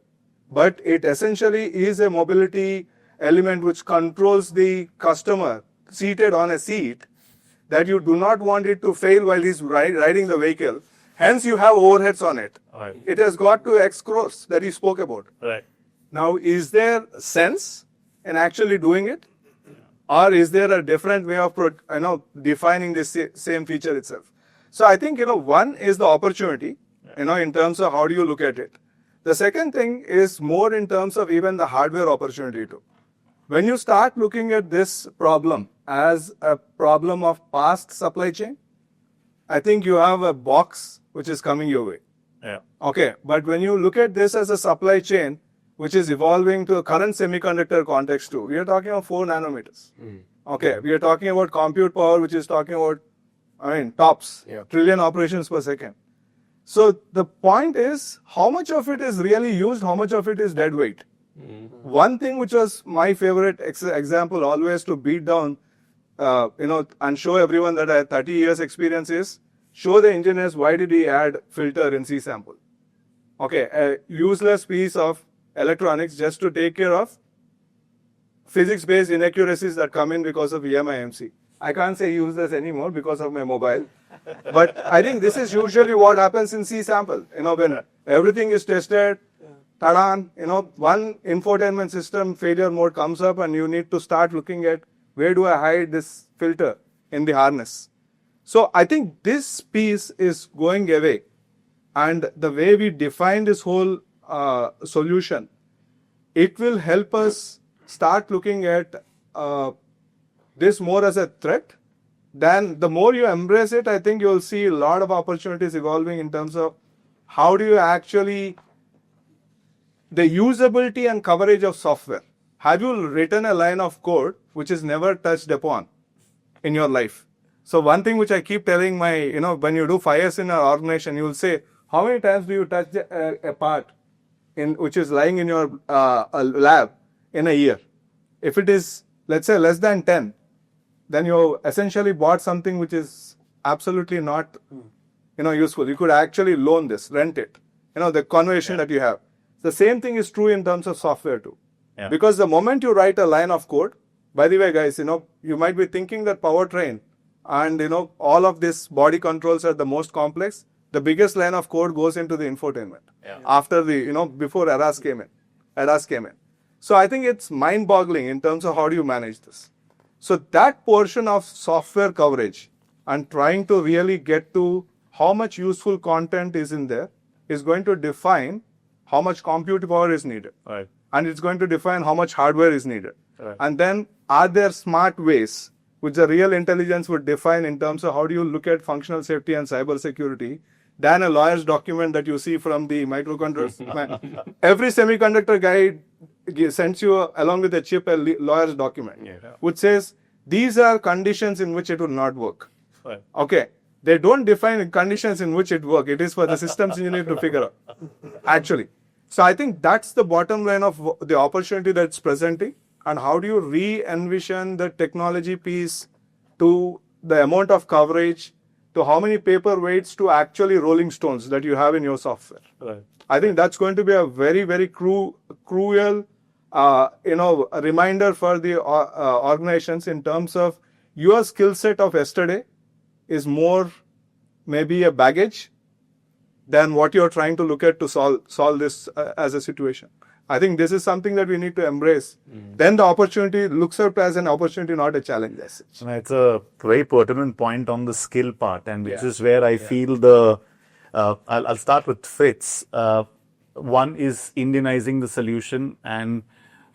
but it essentially is a mobility element which controls the customer seated on a seat, that you do not want it to fail while he's riding the vehicle. Hence, you have overheads on it. Right. It has got to X crores that he spoke about. Right. Now, is there sense in actually doing it? Or is there a different way of defining this same feature itself? So I think, one is the opportunity, in terms of how do you look at it. The second thing is more in terms of even the hardware opportunity too. When you start looking at this problem as a problem of past supply chain, I think you have a box which is coming your way. Yeah. Okay, but when you look at this as a supply chain which is evolving to a current semiconductor context too, we are talking about 4 nanometers. Okay, we are talking about compute power which is talking about, tops, trillion operations per second. So the point is, how much of it is really used, how much of it is dead weight? One thing which was my favorite example always to beat down, and show everyone that I had 30 years experience is, show the engineers why did he add filter in C sample. Okay, a useless piece of electronics just to take care of physics-based inaccuracies that come in because of EMI/MC. I can't say useless anymore because of my mobile. But I think this is usually what happens in C sample. When everything is tested, tadan, one infotainment system failure mode comes up and you need to start looking at where do I hide this filter in the harness. So I think this piece is going away. And the way we define this whole solution, it will help us start looking at this more as a threat. Then the more you embrace it, I think you'll see a lot of opportunities evolving in terms of how do you actually, the usability and coverage of software. Have you written a line of code which is never touched upon in your life? So one thing which I keep telling my, when you do 5 years in an organization, you will say, how many times do you touch a part which is lying in your lab in a year? If it is, let's say, less than 10, then you essentially bought something which is absolutely not, useful. You could actually loan this, rent it. The conversation that you have. The same thing is true in terms of software too. Yeah. Because the moment you write a line of code, by the way, guys, you might be thinking that powertrain and, all of these body controls are the most complex. The biggest line of code goes into the infotainment. Yeah. After the, before ADAS came in. So I think it's mind-boggling in terms of how do you manage this. So that portion of software coverage and trying to really get to how much useful content is in there is going to define how much compute power is needed. Right. And it's going to define how much hardware is needed. Right. And then are there smart ways which the real intelligence would define in terms of how do you look at functional safety and cybersecurity than a lawyer's document that you see from the microcontrollers. Every semiconductor guy sends you along with a chip a lawyer's document, which says these are conditions in which it will not work. Right. Okay, they don't define conditions in which it works. It is for the systems engineer to figure out, actually. So I think that's the bottom line of the opportunity that's presenting, and how do you re-envision the technology piece to the amount of coverage, to how many paperweights to actually rolling stones that you have in your software. Right. I think that's going to be a very, very cruel, a reminder for the organizations in terms of your skill set of yesterday is more maybe a baggage than what you're trying to look at to solve this as a situation. I think this is something that we need to embrace. Then the opportunity looks up as an opportunity, not a challenge. It's a very pertinent point on the skill part, and which is where I feel the. I'll start with Fritz. One is Indianizing the solution and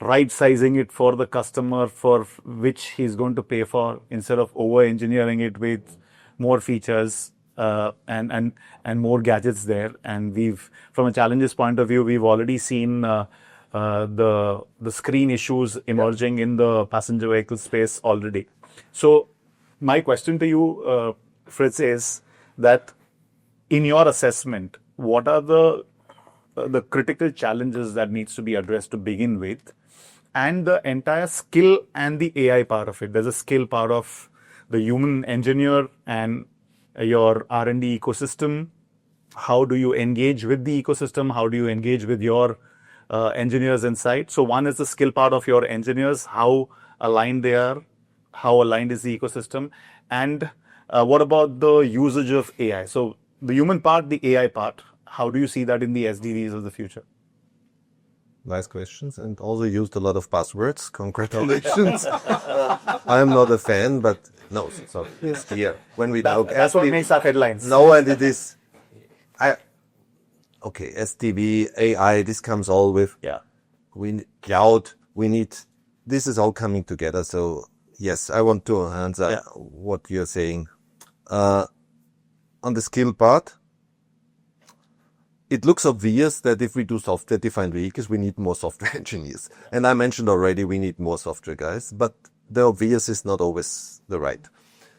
right sizing it for the customer for which he's going to pay for, instead of over engineering it with more features and more gadgets there. And from a challenges point of view, we've already seen the screen issues emerging in the passenger vehicle space already. So my question to you, Fritz, is that in your assessment, what are the critical challenges that needs to be addressed to begin with, and the entire skill and the AI part of it? There's a skill part of the human engineer and your R&D ecosystem. How do you engage with the ecosystem? How do you engage with your engineers inside? So one is the skill part of your engineers, how aligned they are, how aligned is the ecosystem, and what about the usage of AI? So the human part, the AI part, how do you see that in the SDVs of the future? Nice questions, and also used a lot of buzzwords. Congratulations. I'm not a fan, but no, sorry. It's here. When we talk that's what makes our headlines. No, and it is. Okay, SDV, AI, this comes all with. Yeah. We need cloud. We need. This is all coming together. So yes, I want to answer what you're saying. On the skill part, it looks obvious that if we do software-defined vehicles, we need more software engineers. And I mentioned already we need more software guys, but the obvious is not always the right.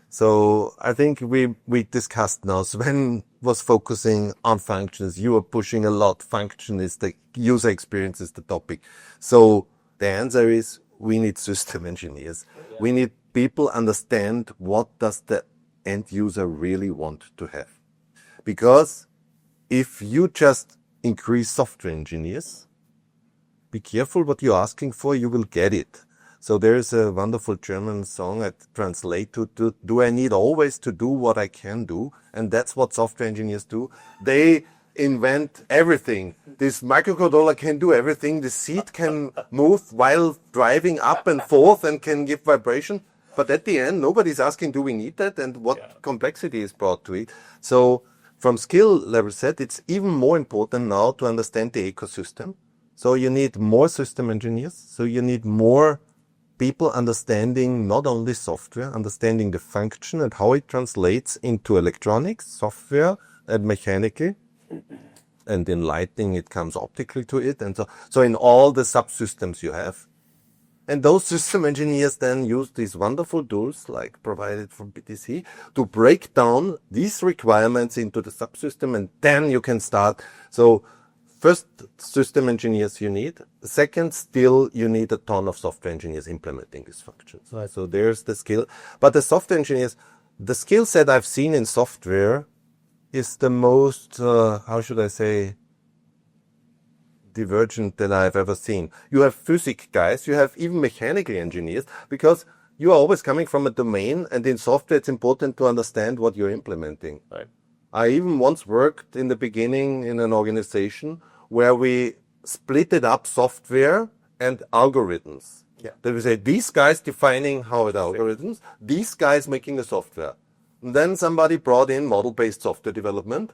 So I think we discussed now, Sven was focusing on functions. You are pushing a lot. Function is the user experience is the topic. So the answer is we need system engineers. We need people understand what does the end user really want to have. Because if you just increase software engineers, be careful what you're asking for, you will get it. So there's a wonderful German song I translate to, do I need always to do what I can do? And that's what software engineers do. They invent everything. This microcontroller can do everything. The seat can move while driving up and forth and can give vibration. But at the end, nobody's asking, do we need that? And what complexity is brought to it? So from skill level set, it's even more important now to understand the ecosystem. So you need more system engineers. So you need more people understanding not only software, understanding the function and how it translates into electronics, software, and mechanical. And in lighting, it comes optically to it. And so in all the subsystems you have. And those system engineers then use these wonderful tools, like provided from PTC, to break down these requirements into the subsystem, and then you can start. So first, system engineers you need. Second, still you need a ton of software engineers implementing these functions. Right. So there's the skill. But the software engineers, the skill set I've seen in software is the most, how should I say, divergent that I've ever seen. You have physics guys, you have even mechanical engineers, because you are always coming from a domain, and in software it's important to understand what you're implementing. Right. I even once worked in the beginning in an organization where we splitted up software and algorithms. Yeah. That we say, these guys defining how the algorithms, these guys making the software. And then somebody brought in model-based software development.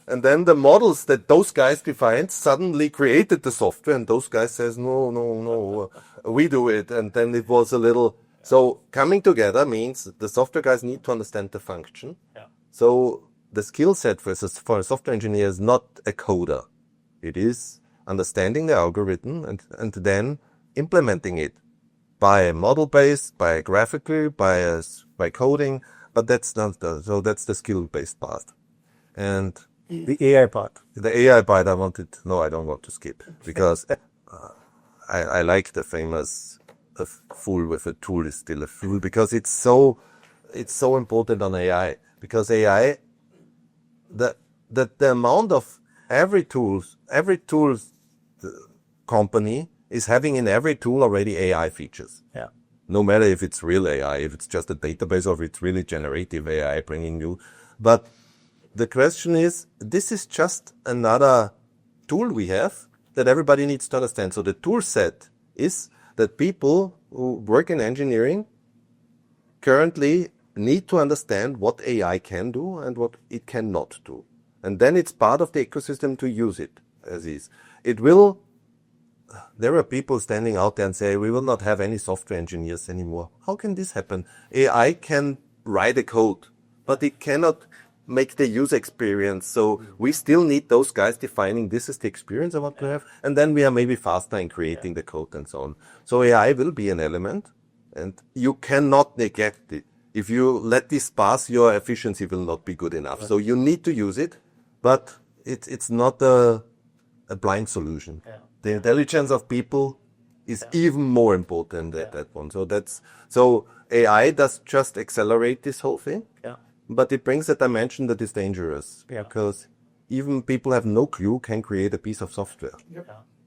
And then the models that those guys defined suddenly created the software, and those guys says, no, we do it. And then it was a little, so coming together means the software guys need to understand the function. Yeah. So the skill set for a software engineer is not a coder. It is understanding the algorithm and then implementing it by model-based, by graphical, by coding, but that's not so that's the skill-based part. And the AI part. The AI part I don't want to skip, because I like the famous a fool with a tool is still a fool, because it's so important on AI, because AI, the amount of every tools company is having in every tool already AI features. Yeah. No matter if it's real AI, if it's just a database, or if it's really generative AI bringing you, but the question is, this is just another tool we have that everybody needs to understand. So the tool set is that people who work in engineering currently need to understand what AI can do and what it cannot do. And then it's part of the ecosystem to use it as is. There are people standing out there and say, we will not have any software engineers anymore. How can this happen? AI can write a code, but it cannot make the user experience. So we still need those guys defining this is the experience I want to have. And then we are maybe faster in creating the code and so on. So AI will be an element and you cannot neglect it. If you let this pass, your efficiency will not be good enough. So you need to use it, but it's not a blind solution. The intelligence of people is even more important than that one. So AI does just accelerate this whole thing. But it brings a dimension that is dangerous because even people have no clue can create a piece of software.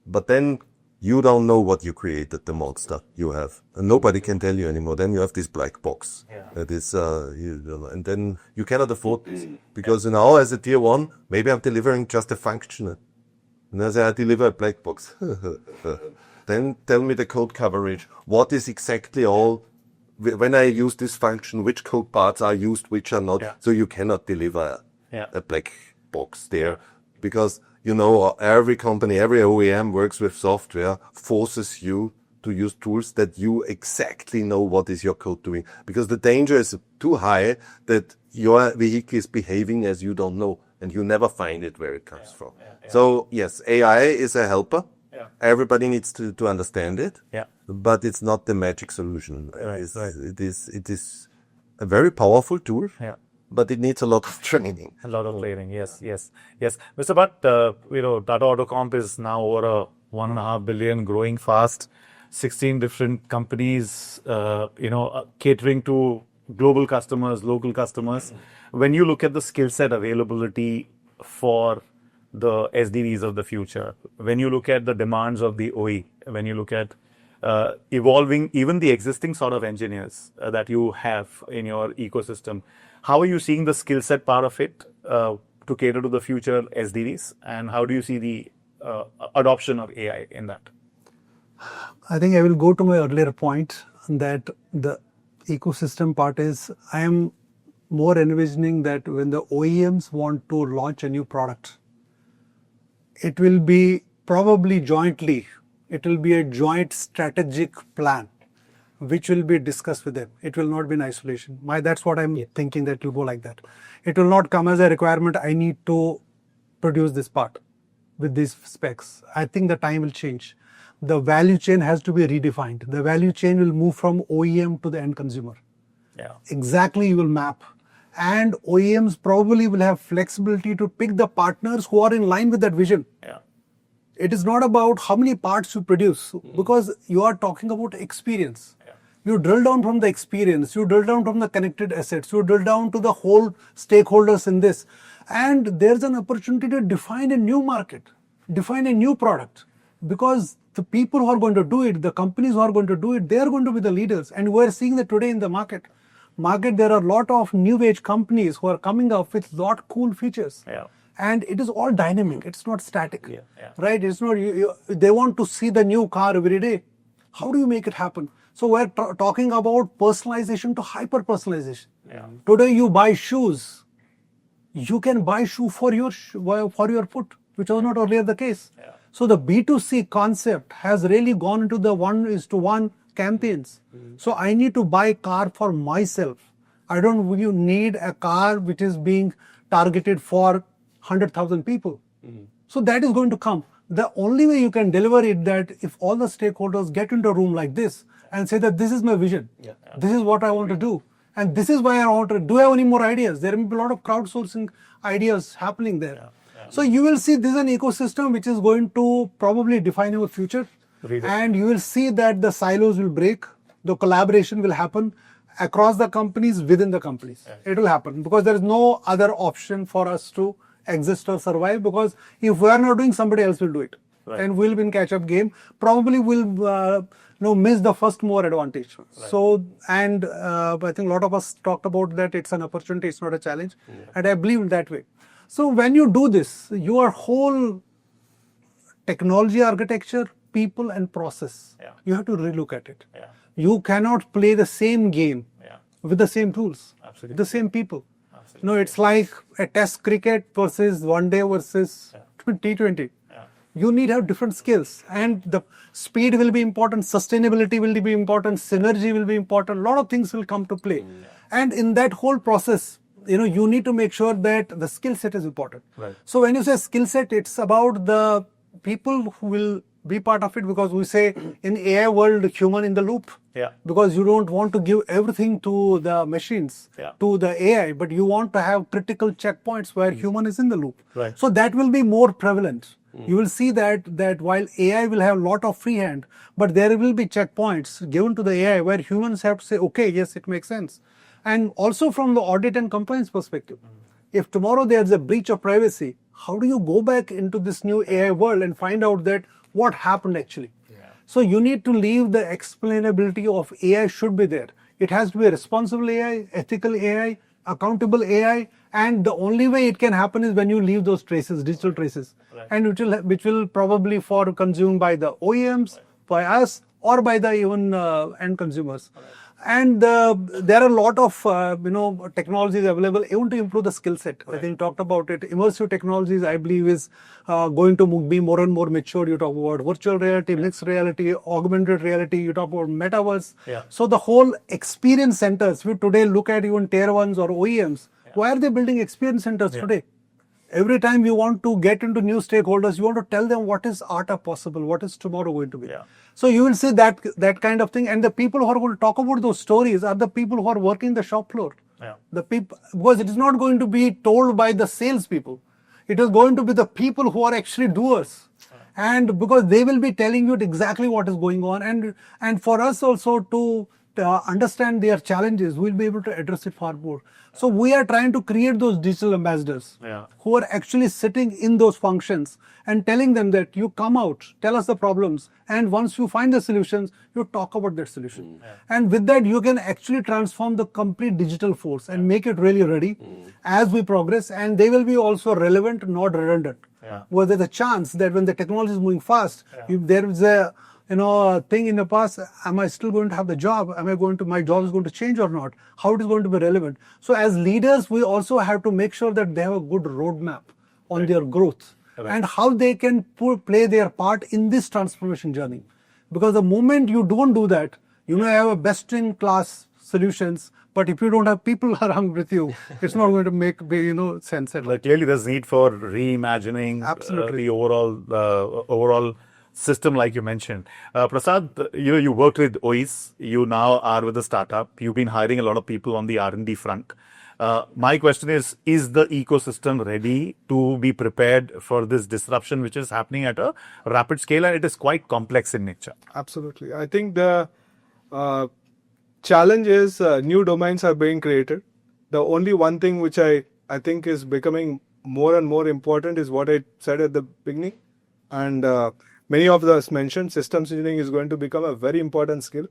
But then you don't know what you created, the monster you have. And nobody can tell you anymore. Then you have this black box. That is, and then you cannot afford this. Because now as a tier one, maybe I'm delivering just a function. And as I deliver a black box. Then tell me the code coverage. What is exactly all when I use this function, which code parts are used, which are not. So you cannot deliver a black box there because, every company, every OEM works with software, forces you to use tools that you exactly know what is your code doing. Because the danger is too high that your vehicle is behaving as you don't know and you never find it where it comes from. So yes, AI is a helper. Everybody needs to understand it, but it's not the magic solution. It is a very powerful tool, but it needs a lot of training. A lot of training, yes. Mr. Bhatt, Tata AutoComp is now over a 1.5 billion, growing fast, 16 different companies, catering to global customers, local customers. When you look at the skill set availability for the SDVs of the future, when you look at the demands of the OE, when you look at evolving even the existing sort of engineers that you have in your ecosystem, how are you seeing the skill set part of it to cater to the future SDVs? And how do you see the adoption of AI in that? I think I will go to my earlier point that the ecosystem part is, I am more envisioning that when the OEMs want to launch a new product, it will be probably jointly, it will be a joint strategic plan which will be discussed with them. It will not be in isolation. That's what I'm thinking, that it will go like that. It will not come as a requirement, I need to produce this part with these specs. I think the time will change. The value chain has to be redefined. The value chain will move from OEM to the end consumer. Exactly, you will map. And OEMs probably will have flexibility to pick the partners who are in line with that vision. It is not about how many parts you produce, because you are talking about experience. You drill down from the experience, you drill down from the connected assets, you drill down to the whole stakeholders in this. And there's an opportunity to define a new market, define a new product. Because the people who are going to do it, the companies who are going to do it, they are going to be the leaders. And we're seeing that today in the market, there are a lot of new age companies who are coming up with lot cool features. And it is all dynamic. It's not static, right? It's not, they want to see the new car every day. How do you make it happen? So we're talking about personalization to hyper personalization. Today you buy shoes. You can buy shoe for your foot, which was not earlier the case. So the B2C concept has really gone into the 1:1 campaigns. So I need to buy a car for myself. I don't really need a car which is being targeted for 100,000 people. So that is going to come. The only way you can deliver it, that if all the stakeholders get into a room like this and say that this is my vision, this is what I want to do, and this is why I want to do. I have any more ideas? There will be a lot of crowdsourcing ideas happening there. So you will see this is an ecosystem which is going to probably define our future. And you will see that the silos will break, the collaboration will happen across the companies, within the companies. It will happen because there is no other option for us to exist or survive, because if we are not doing, somebody else will do it. And we'll be in catch-up game. Probably we'll miss the first mover advantage. So, and I think a lot of us talked about that it's an opportunity, it's not a challenge. And I believe in that way. So when you do this, your whole technology architecture, people and process, you have to relook at it. You cannot play the same game with the same tools, the same people. It's like a test cricket versus one day versus T20. You need to have different skills, and the speed will be important, sustainability will be important, synergy will be important, a lot of things will come to play. And in that whole process, you need to make sure that the skill set is important. So when you say skill set, it's about the people who will be part of it, because we say in AI world, human in the loop. Because you don't want to give everything to the machines, to the AI, but you want to have critical checkpoints where human is in the loop. So that will be more prevalent. You will see that while AI will have a lot of freehand, but there will be checkpoints given to the AI where humans have to say, okay, yes, it makes sense. And also from the audit and compliance perspective, if tomorrow there's a breach of privacy, how do you go back into this new AI world and find out that what happened actually? So you need to leave the explainability of AI should be there. It has to be a responsible AI, ethical AI, accountable AI, and the only way it can happen is when you leave those traces, digital traces, and which will probably for consumed by the OEMs, by us, or by the even end consumers. And there are a lot of technologies available even to improve the skill set. I think you talked about it. Immersive technologies, I believe, is going to be more and more mature. You talk about virtual reality, mixed reality, augmented reality. You talk about metaverse. So the whole experience centers, we today look at even tier 1s or OEMs. Why are they building experience centers today? Every time you want to get into new stakeholders, you want to tell them what is art of possible, what is tomorrow going to be. So you will see that kind of thing. And the people who are going to talk about those stories are the people who are working the shop floor. The people, because it is not going to be told by the salespeople. It is going to be the people who are actually doers. And because they will be telling you exactly what is going on. And for us also to understand their challenges, we'll be able to address it far more. So we are trying to create those digital ambassadors who are actually sitting in those functions and telling them that you come out, tell us the problems, and once you find the solutions, you talk about that solution. And with that, you can actually transform the complete digital force and make it really ready as we progress, and they will be also relevant, not redundant. Where there's a chance that when the technology is moving fast, if there is a thing in the past, am I still going to have the job? My job is going to change or not? How it is going to be relevant? So as leaders, we also have to make sure that they have a good roadmap on their growth and how they can play their part in this transformation journey. Because the moment you don't do that, you may have a best-in-class solutions, but if you don't have people around with you, it's not going to make sense at all. Clearly, there's need for reimagining the overall system, like you mentioned. Prasad, you worked with OIS. You now are with a startup. You've been hiring a lot of people on the R&D front. My question is the ecosystem ready to be prepared for this disruption, which is happening at a rapid scale, and it is quite complex in nature? Absolutely. I think the challenge is new domains are being created. The only one thing which I think is becoming more and more important is what I said at the beginning. And many of us mentioned systems engineering is going to become a very important skill.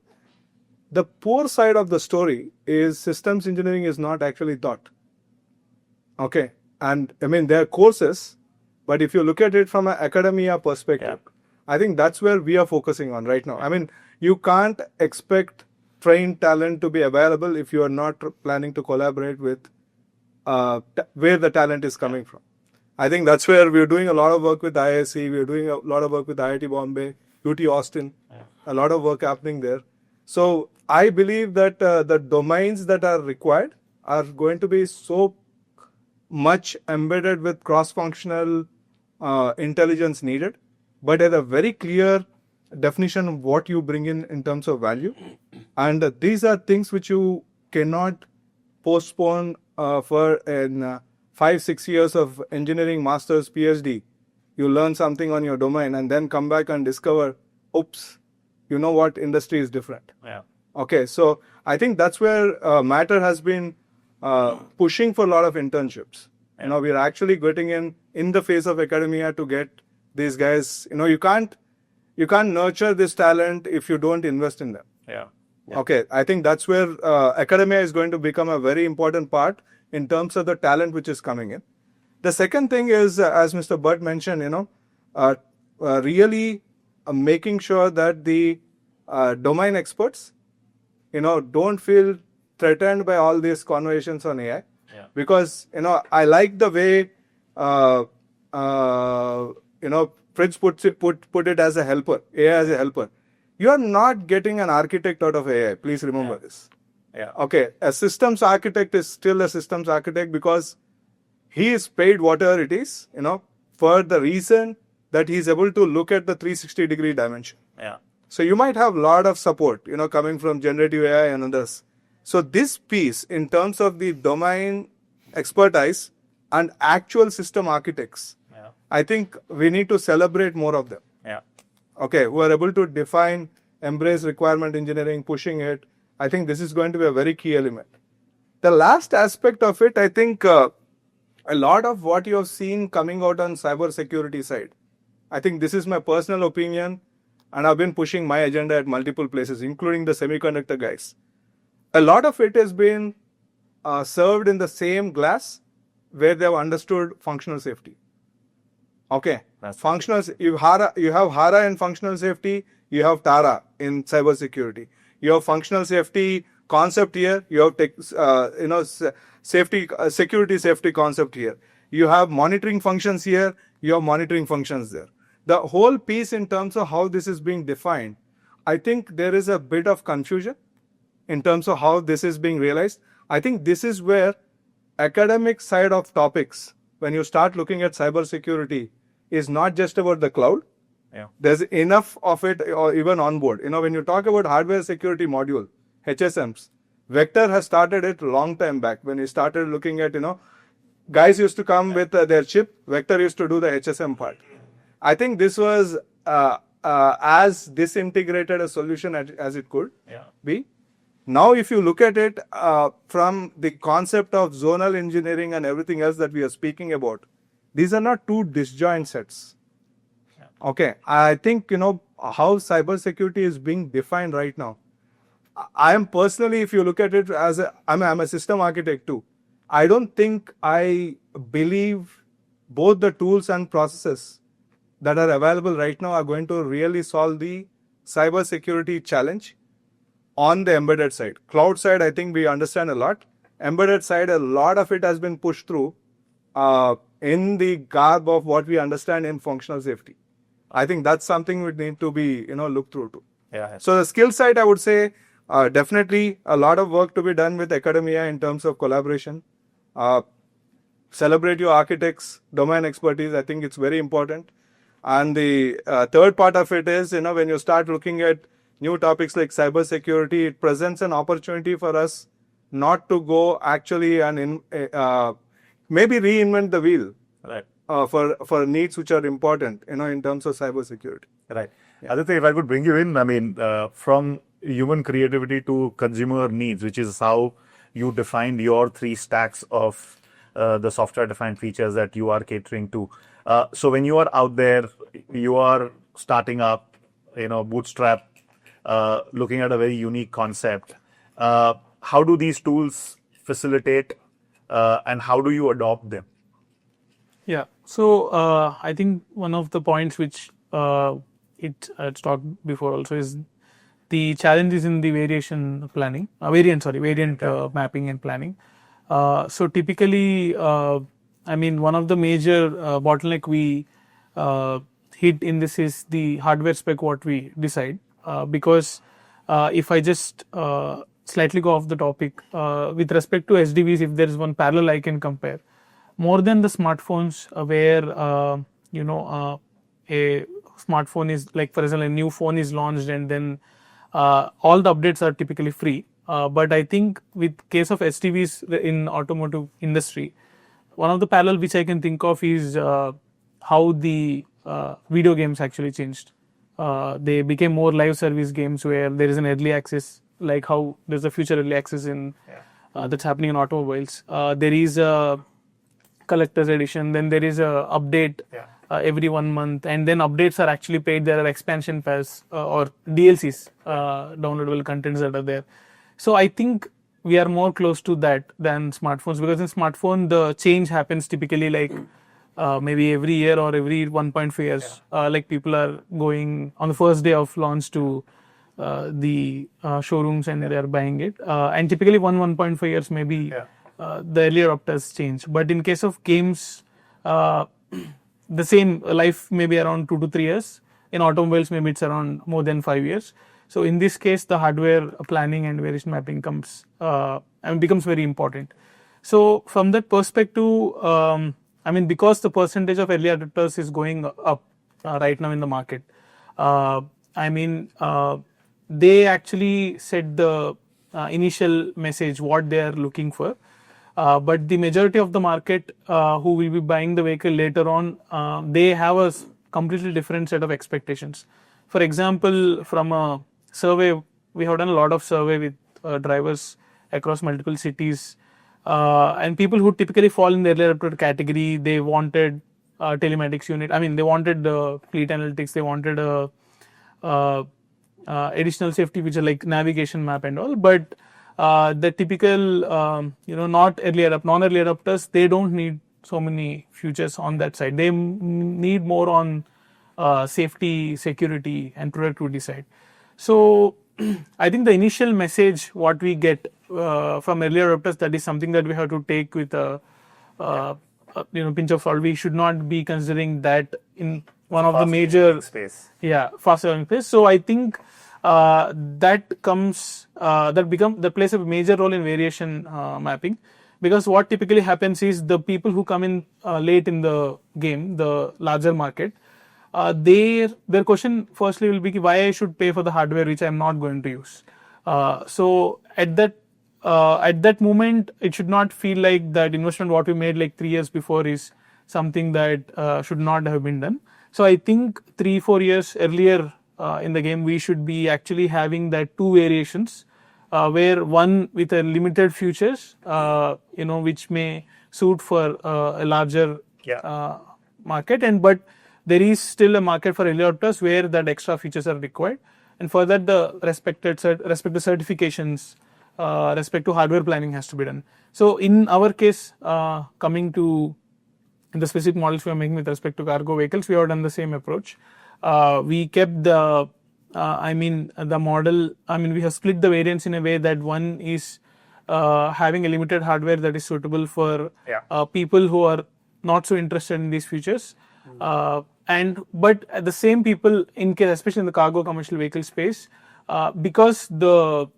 The poor side of the story is systems engineering is not actually taught. Okay. And I mean, there are courses, but if you look at it from an academia perspective, I think that's where we are focusing on right now. I mean, you can't expect trained talent to be available if you are not planning to collaborate with where the talent is coming from. I think that's where we're doing a lot of work with IISc, we're doing a lot of work with IIT Bombay, UT Austin, a lot of work happening there. So I believe that the domains that are required are going to be so much embedded with cross-functional intelligence needed, but at a very clear definition of what you bring in terms of value. And these are things which you cannot postpone for 5-6 years of engineering, master's, PhD. You learn something on your domain and then come back and discover, oops, you know what, industry is different. Okay, so I think that's where Matter has been pushing for a lot of internships. We're actually getting in the face of academia to get these guys. You can't nurture this talent if you don't invest in them. Okay, I think that's where academia is going to become a very important part in terms of the talent which is coming in. The second thing is, as Mr. Butt mentioned, really making sure that the domain experts, don't feel threatened by all these conversations on AI. Yeah. Because, I like the way, Fritz put it as a helper, AI as a helper. You are not getting an architect out of AI. Please remember this. Yeah. Okay, a systems architect is still a systems architect because he is paid whatever it is, for the reason that he is able to look at the 360-degree dimension. Yeah. So you might have a lot of support, coming from generative AI and others. So this piece, in terms of the domain expertise and actual system architects, I think we need to celebrate more of them. Yeah. Okay, who are able to define, embrace requirement engineering, pushing it. I think this is going to be a very key element. The last aspect of it, I think a lot of what you have seen coming out on cybersecurity side, I think this is my personal opinion, and I've been pushing my agenda at multiple places, including the semiconductor guys. A lot of it has been served in the same glass where they have understood functional safety. Okay, functional. You have HARA in functional safety. You have Tata in cybersecurity. You have functional safety concept here. You have security safety concept here. You have monitoring functions here. You have monitoring functions there. The whole piece in terms of how this is being defined, I think there is a bit of confusion in terms of how this is being realized. I think this is where academic side of topics, when you start looking at cybersecurity, is not just about the cloud. Yeah. There's enough of it, or even on board. When you talk about hardware security module, HSMs, Vector has started it long time back. When he started looking at, guys used to come with their chip, Vector used to do the HSM part. I think this was as disintegrated a solution as it could be. Now, if you look at it from the concept of zonal engineering and everything else that we are speaking about, these are not two disjoint sets. Okay, I think, how cybersecurity is being defined right now. I am personally, if you look at it as I'm a system architect too. I don't think I believe both the tools and processes that are available right now are going to really solve the cybersecurity challenge on the embedded side. Cloud side, I think we understand a lot. Embedded side, a lot of it has been pushed through in the garb of what we understand in functional safety. I think that's something we need to be, looked through to. Yeah. So the skill side, I would say, definitely a lot of work to be done with academia in terms of collaboration. Celebrate your architects' domain expertise. I think it's very important. And the third part of it is, when you start looking at new topics like cybersecurity, it presents an opportunity for us not to go actually and maybe reinvent the wheel. Right. For needs which are important, in terms of cybersecurity. Right. Yeah. Aditya, if I could bring you in, from human creativity to consumer needs, which is how you defined your 3 stacks of the software-defined features that you are catering to. So when you are out there, you are starting up, bootstrap, looking at a very unique concept. How do these tools facilitate and how do you adopt them? Yeah. So I think one of the points which it's talked before also is the challenges in the variant mapping and planning. So typically, one of the major bottleneck we hit in this is the hardware spec what we decide. Because if I just slightly go off the topic, with respect to SDVs, if there is one parallel I can compare, more than the smartphones where, a smartphone is like, for example, a new phone is launched and then all the updates are typically free. But I think with case of SDVs in automotive industry, one of the parallel which I can think of is how the video games actually changed. They became more live service games where there is an early access, like how there's a future early access in that's happening in automobiles. There is a collector's edition, then there is a update every 1 month, and then updates are actually paid. There are expansion packs or DLCs, downloadable contents that are there. So I think we are more close to that than smartphones, because in smartphone the change happens typically like maybe every year or every 1.5 years. Like people are going on the first day of launch to the showrooms and they are buying it. And typically 1.5 years maybe the earlier adopters change. But in case of games, the same life maybe around 2 to 3 years. In automobiles, maybe it's around more than 5 years. So in this case, the hardware planning and variation mapping becomes very important. So from that perspective, because the percentage of early adopters is going up right now in the market, they actually set the initial message, what they are looking for. But the majority of the market who will be buying the vehicle later on, they have a completely different set of expectations. For example, from a survey, we have done a lot of survey with drivers across multiple cities, and people who typically fall in the early adopter category, they wanted telematics unit. They wanted fleet analytics, they wanted additional safety feature like navigation map and all. But the typical, non-early adopters, they don't need so many features on that side. They need more on safety, security, and productivity side. So I think the initial message what we get from early adopters, that is something that we have to take with a pinch of salt. We should not be considering that in one of the major space. Fast growing space. So I think that plays a major role in variation mapping, because what typically happens is the people who come in late in the game, the larger market, their question firstly will be why I should pay for the hardware which I am not going to use. So at that moment, it should not feel like that investment what we made like 3 years before is something that should not have been done. So I think 3-4 years earlier in the game, we should be actually having that two variations, where one with a limited features, which may suit for a larger market, but there is still a market for early adopters where that extra features are required, and for that the respective certifications, respect to hardware planning has to be done. So in our case, coming to the specific models we are making with respect to cargo vehicles, we have done the same approach. We kept the model. We have split the variants in a way that one is having a limited hardware that is suitable for people who are not so interested in these features. But at the same people, in case, especially in the cargo commercial vehicle space, because the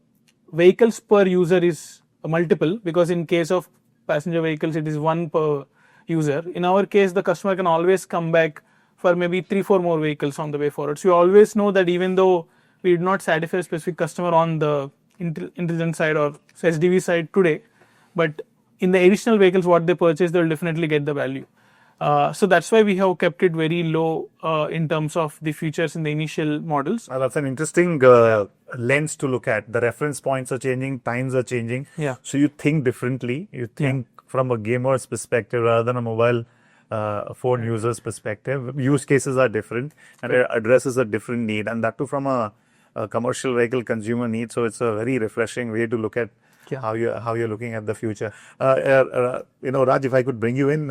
vehicles per user is multiple, because in case of passenger vehicles it is one per user. In our case, the customer can always come back for maybe 3-4 more vehicles on the way forward. So you always know that even though we did not satisfy a specific customer on the intelligence side or SDV side today, but in the additional vehicles what they purchase, they will definitely get the value. So that's why we have kept it very low in terms of the features in the initial models. That's an interesting lens to look at. The reference points are changing, times are changing. So you think differently. You think from a gamer's perspective rather than a mobile phone user's perspective. Use cases are different and it addresses a different need, and that too from a commercial vehicle consumer need. So it's a very refreshing way to look at how you're looking at the future. Raj, if I could bring you in,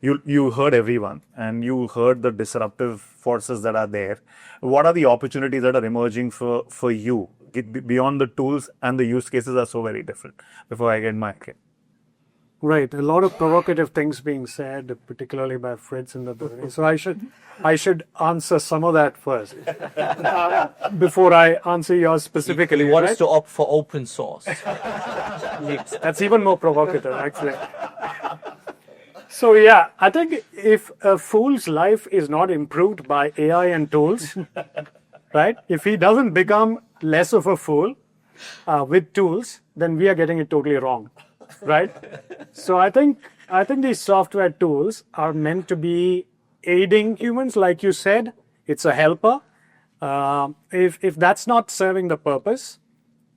you heard everyone and you heard the disruptive forces that are there. What are the opportunities that are emerging for you beyond the tools, and the use cases are so very different? Before I get my kit. Right, a lot of provocative things being said, particularly by Fritz in the beginning. So I should answer some of that first before I answer yours specifically. You want us to opt for open source? Yes, that's even more provocative, actually. So I think if a fool's life is not improved by AI and tools, right? If he doesn't become less of a fool with tools, then we are getting it totally wrong. Right, so I think these software tools are meant to be aiding humans, like you said. It's a helper. If that's not serving the purpose,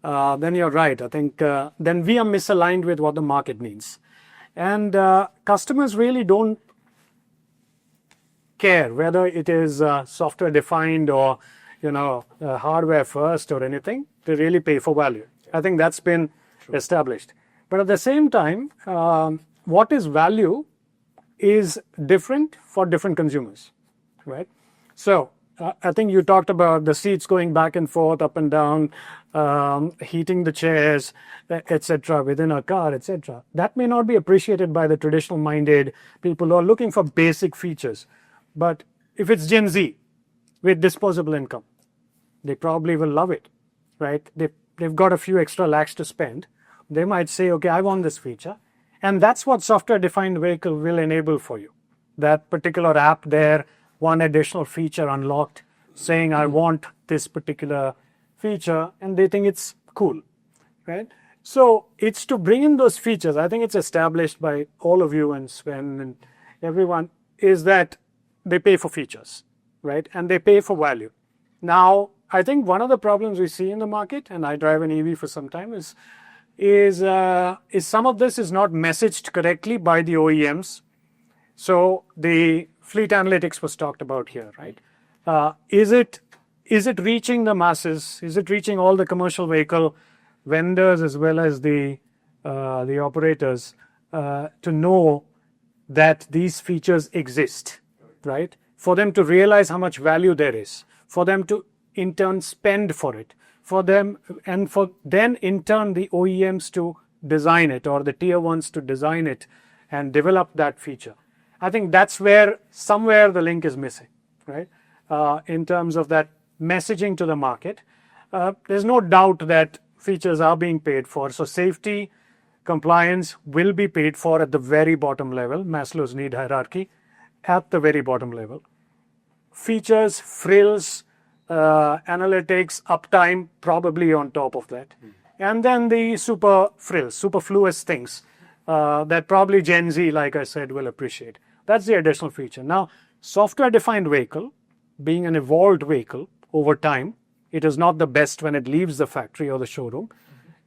then you're right. I think then we are misaligned with what the market needs, and customers really don't care whether it is software defined or hardware first or anything. They really pay for value. I think that's been established. But at the same time, what is value is different for different consumers, right? So I think you talked about the seats going back and forth, up and down, heating the chairs, etc., within a car, etc. That may not be appreciated by the traditional-minded people who are looking for basic features. But if it's Gen Z with disposable income, they probably will love it, right? They've got a few extra lakhs to spend. They might say, okay, I want this feature. And that's what software-defined vehicle will enable for you. That particular app there, one additional feature unlocked, saying I want this particular feature, and they think it's cool, right? So it's to bring in those features. I think it's established by all of you and Sven and everyone, is that they pay for features, right? And they pay for value. Now, I think one of the problems we see in the market, and I drive an EV for some time, is some of this is not messaged correctly by the OEMs. So the fleet analytics was talked about here, right? Is it reaching the masses? Is it reaching all the commercial vehicle vendors as well as the operators to know that these features exist, right? For them to realize how much value there is, for them to in turn spend for it, for them, and for then in turn the OEMs to design it, or the tier ones to design it and develop that feature. I think that's where somewhere the link is missing, right? In terms of that messaging to the market. There's no doubt that features are being paid for. So safety, compliance will be paid for at the very bottom level, Maslow's need hierarchy, at the very bottom level. Features, frills, analytics, uptime, probably on top of that. And then the super frills, superfluous things that probably Gen Z, like I said, will appreciate. That's the additional feature. Now, software-defined vehicle, being an evolved vehicle over time, it is not the best when it leaves the factory or the showroom.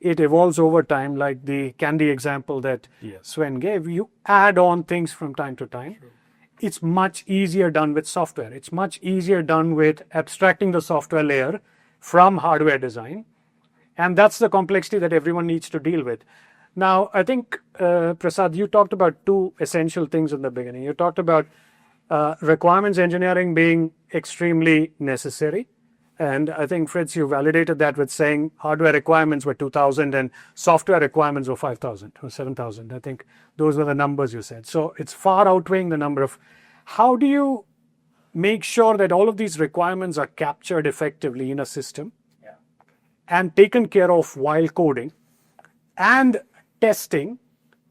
It evolves over time, like the candy example that Sven gave. You add on things from time to time. Sure. It's much easier done with software. It's much easier done with abstracting the software layer from hardware design. And that's the complexity that everyone needs to deal with. Now, I think, Prasad, you talked about two essential things in the beginning. You talked about requirements engineering being extremely necessary. And I think, Fritz, you validated that with saying hardware requirements were 2,000 and software requirements were 5,000 or 7,000. I think those were the numbers you said. So it's far outweighing the number of... How do you make sure that all of these requirements are captured effectively in a system and taken care of while coding and testing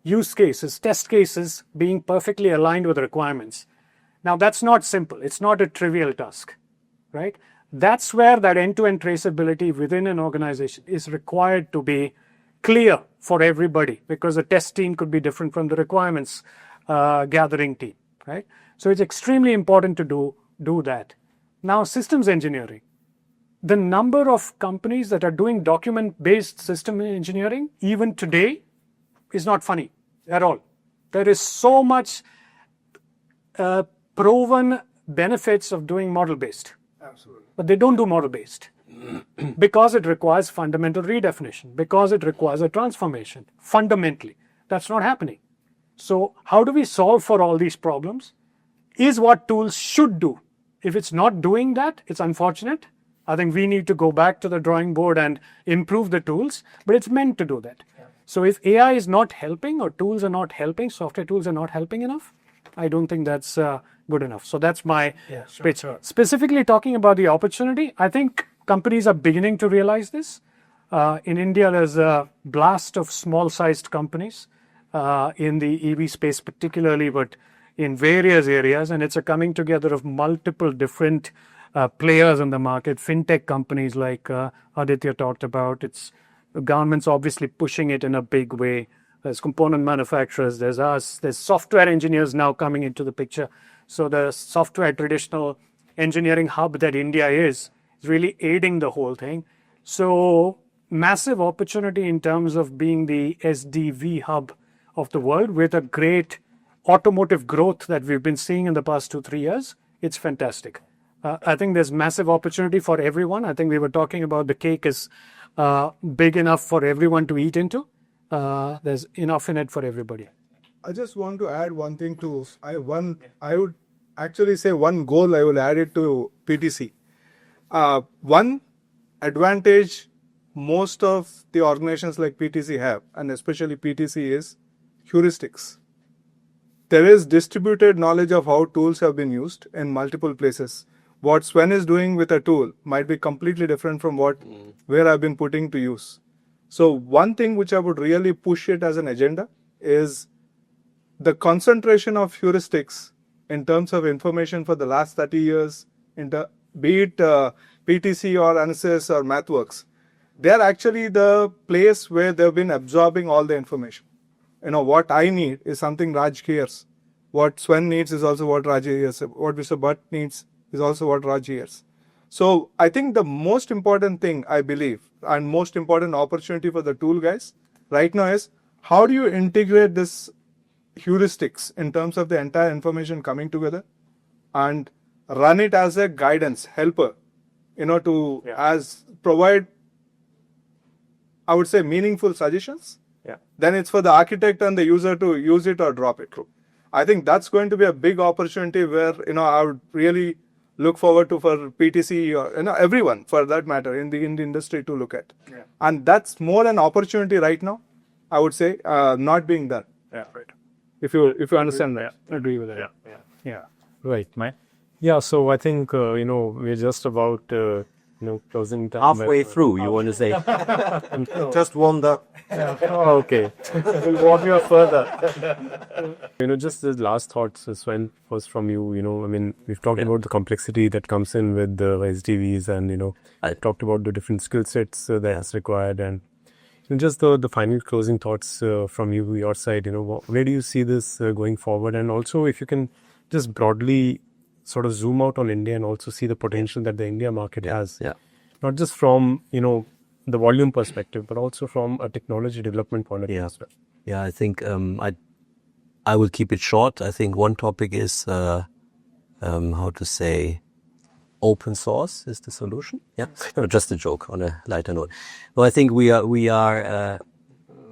use cases, test cases being perfectly aligned with requirements? Now, that's not simple. It's not a trivial task, right? That's where that end-to-end traceability within an organization is required to be clear for everybody, because the test team could be different from the requirements gathering team, right? So it's extremely important to do that. Now, systems engineering. The number of companies that are doing document-based system engineering, even today, is not funny at all. There is so much proven benefits of doing model-based. Absolutely. But they don't do model-based because it requires fundamental redefinition, because it requires a transformation. Fundamentally, that's not happening. So how do we solve for all these problems is what tools should do. If it's not doing that, it's unfortunate. I think we need to go back to the drawing board and improve the tools, but it's meant to do that. Yeah. So if AI is not helping, or tools are not helping, software tools are not helping enough, I don't think that's good enough. So that's my pitch. Sure. Specifically talking about the opportunity, I think companies are beginning to realize this. In India, there's a blast of small-sized companies in the EV space particularly, but in various areas, and it's a coming together of multiple different players in the market, fintech companies like Aditya talked about. It's the government's obviously pushing it in a big way. There's component manufacturers, there's us, there's software engineers now coming into the picture. So the software traditional engineering hub that India is really aiding the whole thing. So massive opportunity in terms of being the SDV hub of the world with a great automotive growth that we've been seeing in the past 2-3 years. It's fantastic. I think there's massive opportunity for everyone. I think we were talking about the cake is big enough for everyone to eat into. there's enough in it for everybody. I just want to add one thing to I would actually say one goal I will add it to PTC. One advantage most of the organizations like PTC have, and especially PTC, is heuristics. There is distributed knowledge of how tools have been used in multiple places. What Sven is doing with a tool might be completely different from where I've been putting to use. So one thing which I would really push it as an agenda is the concentration of heuristics in terms of information for the last 30 years, be it PTC or ANSYS or MathWorks. They are actually the place where they've been absorbing all the information. What I need is something Raj hears. What Sven needs is also what Raj hears. What Mr. Bhatt needs is also what Raj hears. So I think the most important thing, I believe, and most important opportunity for the tool guys right now is how do you integrate this heuristics in terms of the entire information coming together and run it as a guidance helper, as provide, I would say, meaningful suggestions. Then it's for the architect and the user to use it or drop it. I think that's going to be a big opportunity where, I would really look forward to for PTC or, everyone for that matter in the industry to look at. And that's more an opportunity right now, I would say, not being done. Yeah, right. If you understand that, agree with that. Yeah. Right, Mike. Yeah, so I think, we're just about, closing time. Halfway through, you want to say? Just warmed up. Oh, okay. We'll walk you further. Just the last thoughts, Sven, first from you. We've talked about the complexity that comes in with the SDVs, and I talked about the different skill sets that's required, and just the final closing thoughts from your side. Where do you see this going forward, and also if you can just broadly sort of zoom out on India and also see the potential that the India market has. Not just from, the volume perspective, but also from a technology development point of view as well. Yeah, I think I will keep it short. I think one topic is, open source is the solution. Yeah, no, just a joke on a lighter note. Well, I think we are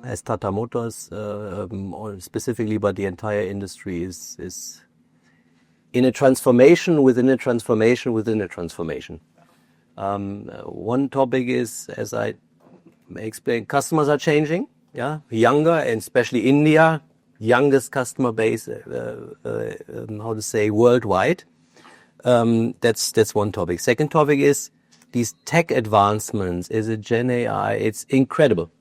as Tata Motors, or specifically, but the entire industry is in a transformation within a transformation within a transformation. One topic is, as I explained, customers are changing. Younger, and especially India, youngest customer base, worldwide. That's one topic. Second topic is these tech advancements. Is it Gen AI? It's incredible.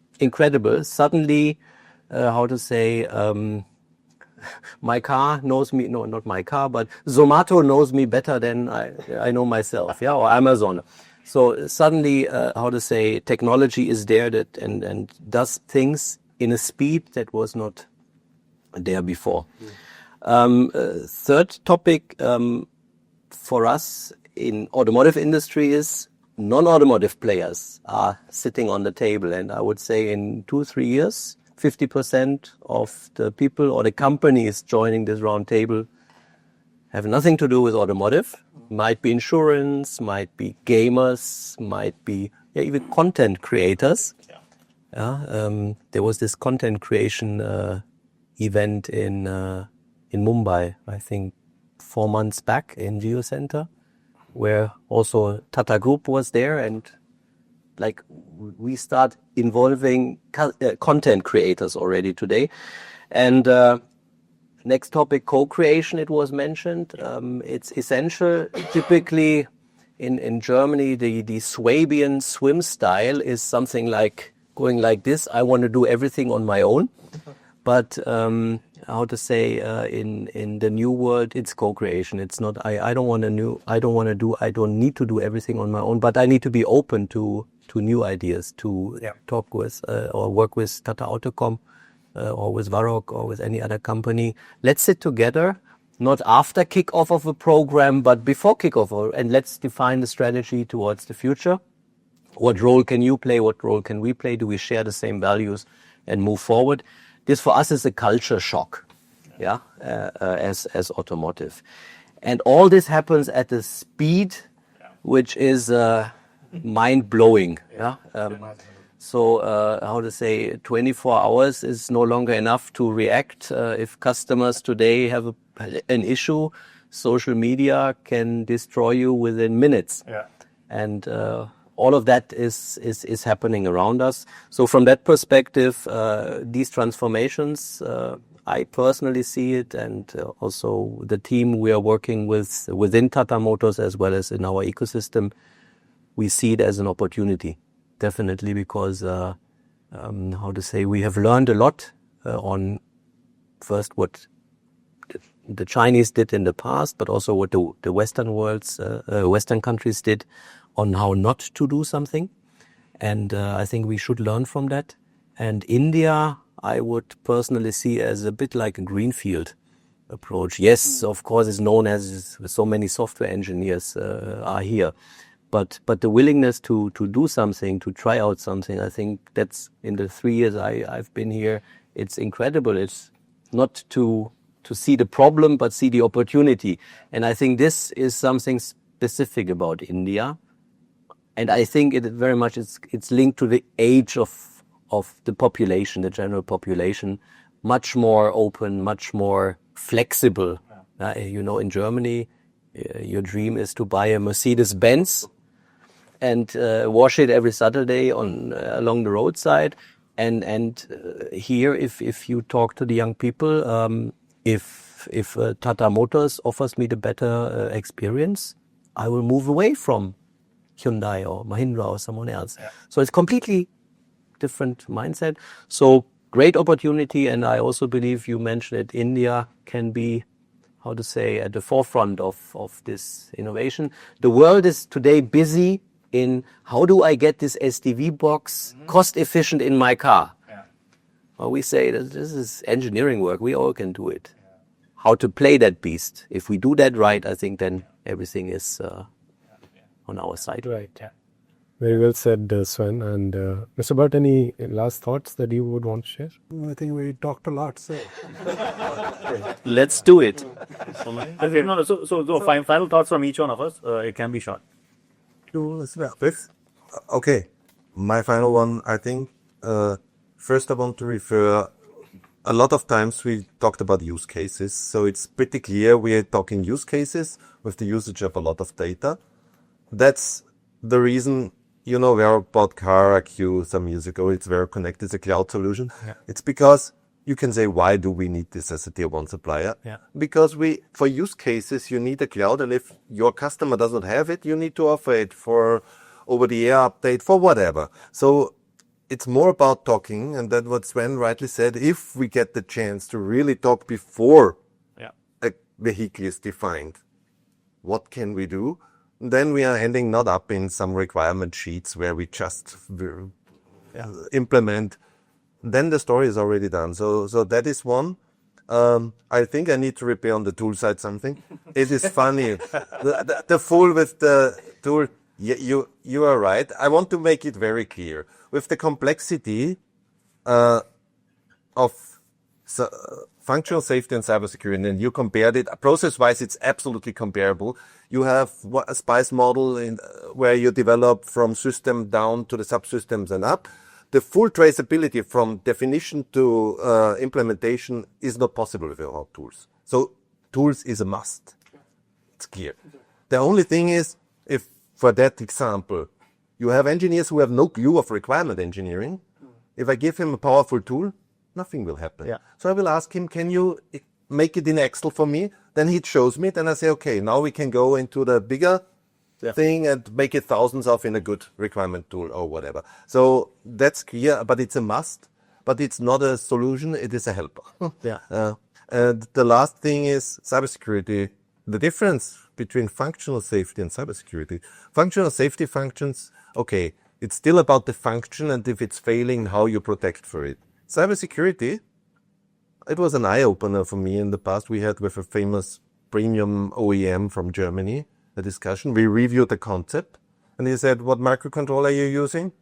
Suddenly, my car knows me, no, not my car, but Zomato knows me better than I know myself, or Amazon. So suddenly, technology is there that and does things in a speed that was not there before. Third topic for us in automotive industry is non-automotive players are sitting on the table, and I would say in 2-3 years, 50% of the people or the companies joining this roundtable have nothing to do with automotive. Might be insurance, might be gamers, might be even content creators. There was this content creation event in Mumbai, I think 4 months back in Geo Center, where also Tata Group was there, and we start involving content creators already today. And next topic, co-creation, it was mentioned. It's essential. Typically in Germany, the Swabian swim style is something like going like this. I want to do everything on my own. But in the new world, it's co-creation. It's not, I don't need to do everything on my own, but I need to be open to new ideas, to talk with or work with Tata Autocom or with Varroc or with any other company. Let's sit together, not after kickoff of a program, but before kickoff, and let's define the strategy towards the future. What role can you play? What role can we play? Do we share the same values and move forward? This for us is a culture shock, as automotive. And all this happens at a speed which is mind-blowing. So how to say, 24 hours is no longer enough to react. If customers today have an issue, social media can destroy you within minutes. Yeah. And all of that is happening around us. So from that perspective, these transformations, I personally see it, and also the team we are working with within Tata Motors as well as in our ecosystem, we see it as an opportunity, definitely, because how to say, we have learned a lot on first what the Chinese did in the past, but also what the Western countries did on how not to do something. And I think we should learn from that. And India, I would personally see as a bit like a greenfield approach. Yes, of course, it's known as so many software engineers are here. But the willingness to do something, to try out something, I think that's in the 3 years I've been here, it's incredible. It's not to see the problem, but see the opportunity. And I think this is something specific about India. And I think it very much it's linked to the age of the population, the general population, much more open, much more flexible. In Germany, your dream is to buy a Mercedes-Benz and wash it every Saturday along the roadside. And here, if you talk to the young people, if Tata Motors offers me the better experience, I will move away from Hyundai or Mahindra or someone else. Yeah. So it's completely different mindset. So great opportunity. And I also believe you mentioned it, India can be, how to say, at the forefront of this innovation. The world is today busy in how do I get this SDV box cost efficient in my car? Yeah. Well, we say that this is engineering work. We all can do it. Yeah. How to play that beast. If we do that right, I think then everything is on our side. Right. Yeah. Very well said, Sven. And Mr. Bhatt, any last thoughts that you would want to share? I think we talked a lot, so. Let's do it. So final thoughts from each one of us. It can be short. Okay. My final one, I think, first I want to refer, a lot of times we talked about use cases. So it's pretty clear we are talking use cases with the usage of a lot of data. That's the reason, we bought Car IQ some years ago. It's very connected. It's a cloud solution. Yeah. It's because you can say, why do we need this as a tier one supplier? Yeah. Because for use cases, you need a cloud. And if your customer doesn't have it, you need to offer it for over-the-air update, for whatever. So it's more about talking. And then what Sven rightly said, if we get the chance to really talk before a vehicle is defined, what can we do? Then we are ending not up in some requirement sheets where we just implement. Then the story is already done. So that is one. I think I need to repair on the tool side something. It is funny. The fool with the tool. Yeah, you are right. I want to make it very clear. With the complexity of functional safety and cybersecurity, and you compared it, process-wise, it's absolutely comparable. You have a SPICE model where you develop from system down to the subsystems and up. The full traceability from definition to implementation is not possible with our tools. So tools is a must. It's clear. The only thing is, if for that example, you have engineers who have no clue of requirement engineering, if I give him a powerful tool, nothing will happen. Yeah. So I will ask him, can you make it in Excel for me? Then he shows me. Then I say, okay, now we can go into the bigger thing and make it thousands of in a good requirement tool or whatever. So that's clear, but it's a must. But it's not a solution. It is a helper. And the last thing is cybersecurity. The difference between functional safety and cybersecurity. Functional safety functions, okay, it's still about the function and if it's failing, how you protect for it. Cybersecurity, it was an eye-opener for me in the past. We had with a famous premium OEM from Germany a discussion. We reviewed the concept and he said, what microcontroller are you using?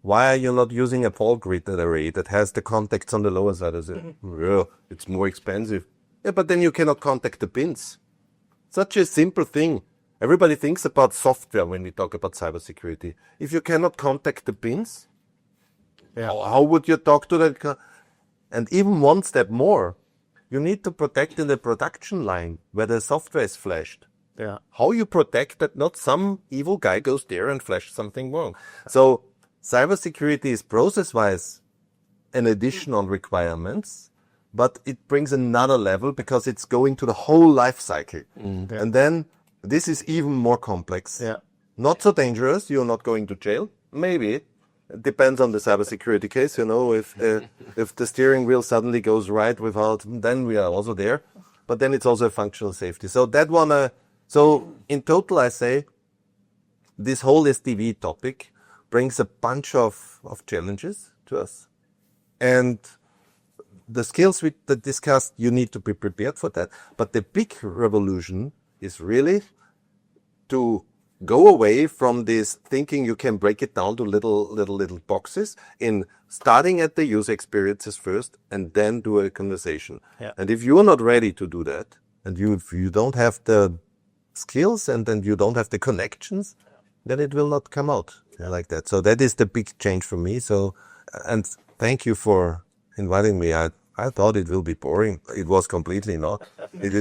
Why are you not using a Paul grid array that has the contacts on the lower side? I said, well, it's more expensive. Yeah, but then you cannot contact the pins. Such a simple thing. Everybody thinks about software when we talk about cybersecurity. If you cannot contact the pins, How would you talk to that car? And even one step more, you need to protect in the production line where the software is flashed. Yeah. How you protect that not some evil guy goes there and flashes something wrong. So cybersecurity is process-wise an additional requirements, but it brings another level because it's going to the whole life cycle. And then this is even more complex. Yeah. Not so dangerous. You're not going to jail. Maybe. It depends on the cybersecurity case. If the steering wheel suddenly goes right without, then we are also there. But then it's also a functional safety. So that one, so in total, I say this whole SDV topic brings a bunch of challenges to us. And the skills we discussed, you need to be prepared for that. But the big revolution is really to go away from this thinking you can break it down to little boxes in starting at the user experiences first and then do a conversation. Yeah. And if you're not ready to do that, and if you don't have the skills and then you don't have the connections, then it will not come out like that. So that is the big change for me. So, and thank you for inviting me. I thought it will be boring. It was completely not. It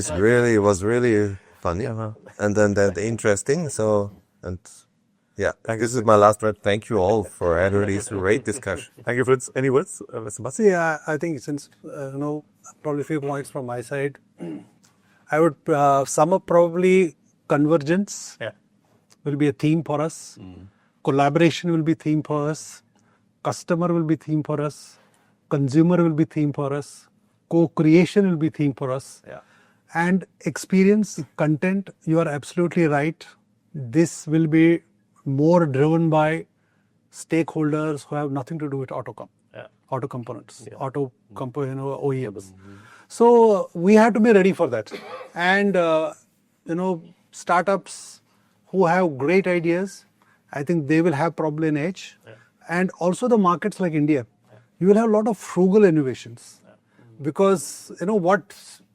was really funny. And then that interesting. So, and yeah, this is my last word. Thank you all for having this great discussion. Thank you, Fritz. Any words, Mr. Bas? Yeah, I think since, probably a few points from my side, I would sum up probably convergence will be a theme for us. Collaboration will be theme for us. Customer will be theme for us. Consumer will be theme for us. Co-creation will be theme for us. Yeah. And experience, content, you are absolutely right. This will be more driven by stakeholders who have nothing to do with auto components, OEMs. So we have to be ready for that. And, startups who have great ideas, I think they will have probably an edge. And also the markets like India, you will have a lot of frugal innovations because,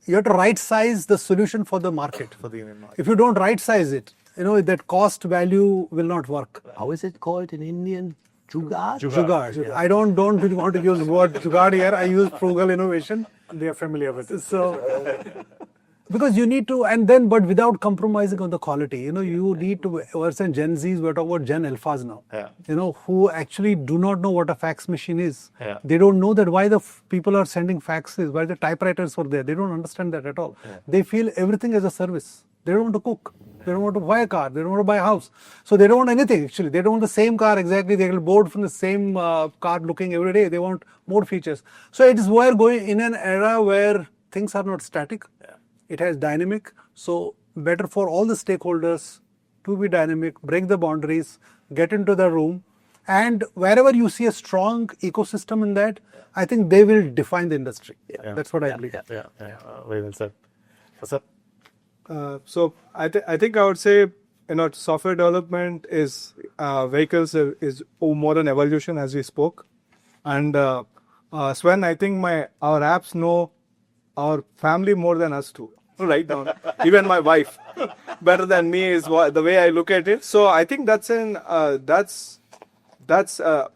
you have to right size the solution for the market. For the Indian market. If you don't right size it, that cost value will not work. How is it called in Indian? Jugaad? Jugaad. I don't really want to use the word jugaad here. I use frugal innovation. They are familiar with it. So, because you need to, but without compromising on the quality, you need to, versus Gen Zs, we're talking about Gen Alphas now, who actually do not know what a fax machine is. Yeah. They don't know that why the people are sending faxes, why the typewriters were there. They don't understand that at all. They feel everything as a service. They don't want to cook. They don't want to buy a car. They don't want to buy a house. So they don't want anything actually. They don't want the same car exactly. They get bored from the same car looking every day. They want more features. So it is we're going in an era where things are not static. It has dynamic. So better for all the stakeholders to be dynamic, break the boundaries, get into the room. And wherever you see a strong ecosystem in that, I think they will define the industry. That's what I believe. Very well said. What's up? So I think I would say, software development is vehicles is more an evolution as we spoke. And Sven, I think our apps know our family more than us too. Right now, even my wife better than me is the way I look at it. So I think that's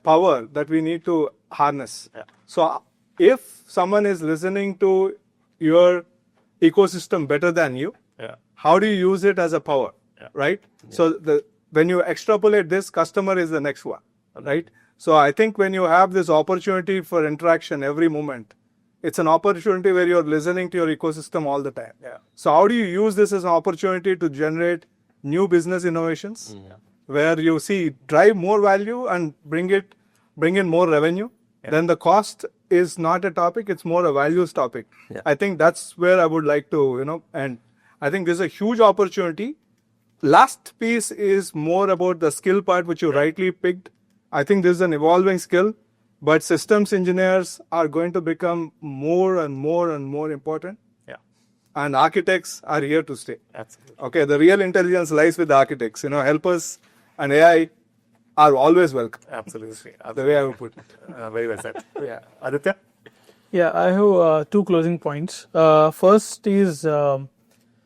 power that we need to harness. So if someone is listening to your ecosystem better than you, how do you use it as a power, right? So when you extrapolate this, customer is the next one, right? So I think when you have this opportunity for interaction every moment, it's an opportunity where you're listening to your ecosystem all the time. So how do you use this as an opportunity to generate new business innovations where you drive more value and bring in more revenue? Then the cost is not a topic, it's more a values topic. I think that's where I would like to, and I think this is a huge opportunity. Last piece is more about the skill part, which you rightly picked. I think this is an evolving skill, but systems engineers are going to become more and more and more important. And architects are here to stay. Absolutely. Okay, the real intelligence lies with the architects. Helpers and AI are always welcome. Absolutely. The way I would put it. Very well said. Aditya? Yeah, I have two closing points. First is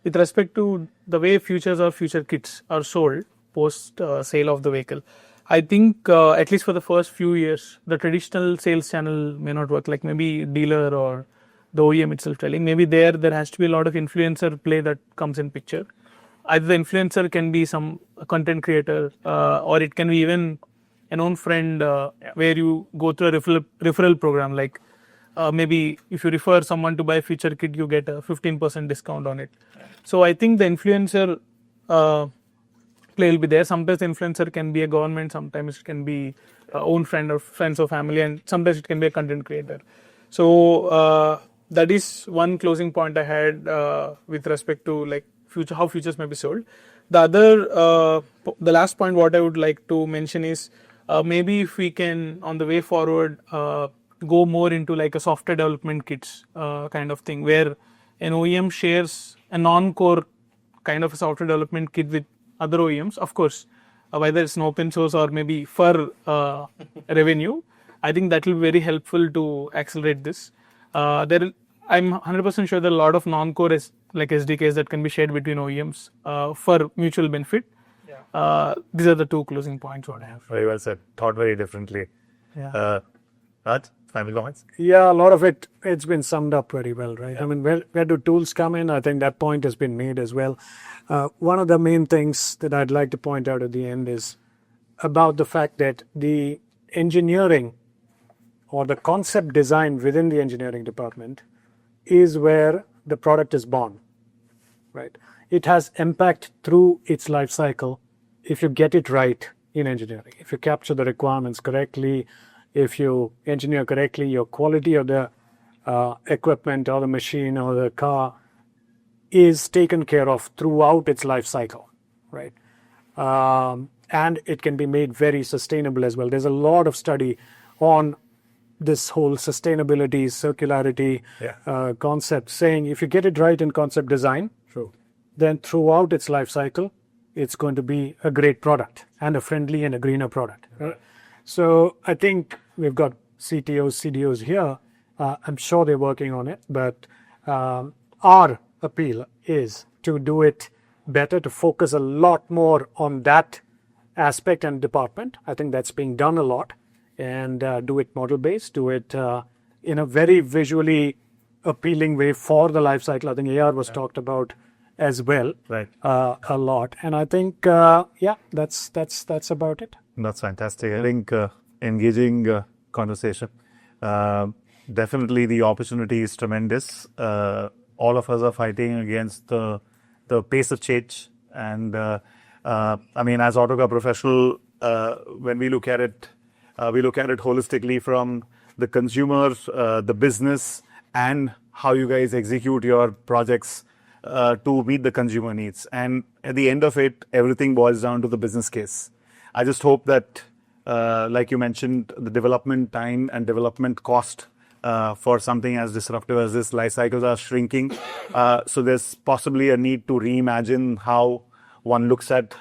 with respect to the way futures or future kits are sold post sale of the vehicle. I think at least for the first few years, the traditional sales channel may not work, like maybe dealer or the OEM itself telling. Maybe there has to be a lot of influencer play that comes in picture. Either the influencer can be some content creator or it can be even a known friend where you go through a referral program. Like maybe if you refer someone to buy a feature kit, you get a 15% discount on it. So I think the influencer play will be there. Sometimes the influencer can be a government, sometimes it can be own friend or friends or family, and sometimes it can be a content creator. So that is one closing point I had with respect to like how futures may be sold. The other, the last point what I would like to mention is maybe if we can on the way forward go more into like a software development kits kind of thing, where an OEM shares a non-core kind of a software development kit with other OEMs, of course, whether it's an open source or maybe for revenue. I think that will be very helpful to accelerate this. I'm 100% sure there are a lot of non-core like SDKs that can be shared between OEMs for mutual benefit. These are the two closing points what I have. Very well said. Thought very differently. Yeah. Raj, final comments? Yeah, a lot of it's been summed up very well, right? Yeah. I mean, where do tools come in? I think that point has been made as well. One of the main things that I'd like to point out at the end is about the fact that the engineering or the concept design within the engineering department is where the product is born, right? It has impact through its life cycle if you get it right in engineering. If you capture the requirements correctly, if you engineer correctly, your quality of the equipment or the machine or the car is taken care of throughout its life cycle, right? And it can be made very sustainable as well. There's a lot of study on this whole sustainability, circularity concept, saying if you get it right in concept design, then throughout its life cycle, it's going to be a great product and a friendly and a greener product. So I think we've got CTOs, CDOs here. I'm sure they're working on it, but our appeal is to do it better, to focus a lot more on that aspect and department. I think that's being done a lot, and do it model-based, do it in a very visually appealing way for the life cycle. I think AR was talked about as well, right? A lot, and I think that's about it. That's fantastic. I think engaging conversation. Definitely, the opportunity is tremendous. All of us are fighting against the pace of change, and I mean, as Autocar professional, when we look at it holistically from the consumer, the business, and how you guys execute your projects to meet the consumer needs. And at the end of it, everything boils down to the business case. I just hope that, like you mentioned, the development time and development cost for something as disruptive as this, life cycles are shrinking. So there's possibly a need to reimagine how one looks at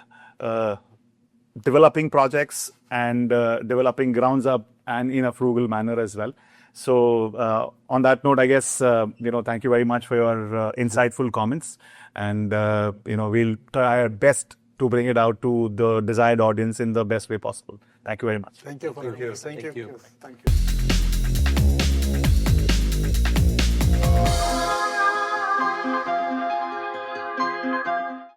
developing projects and developing grounds up and in a frugal manner as well. So on that note, I guess, thank you very much for your insightful comments. And, we'll try our best to bring it out to the desired audience in the best way possible. Thank you very much. Thank you. Thank you. Thank you.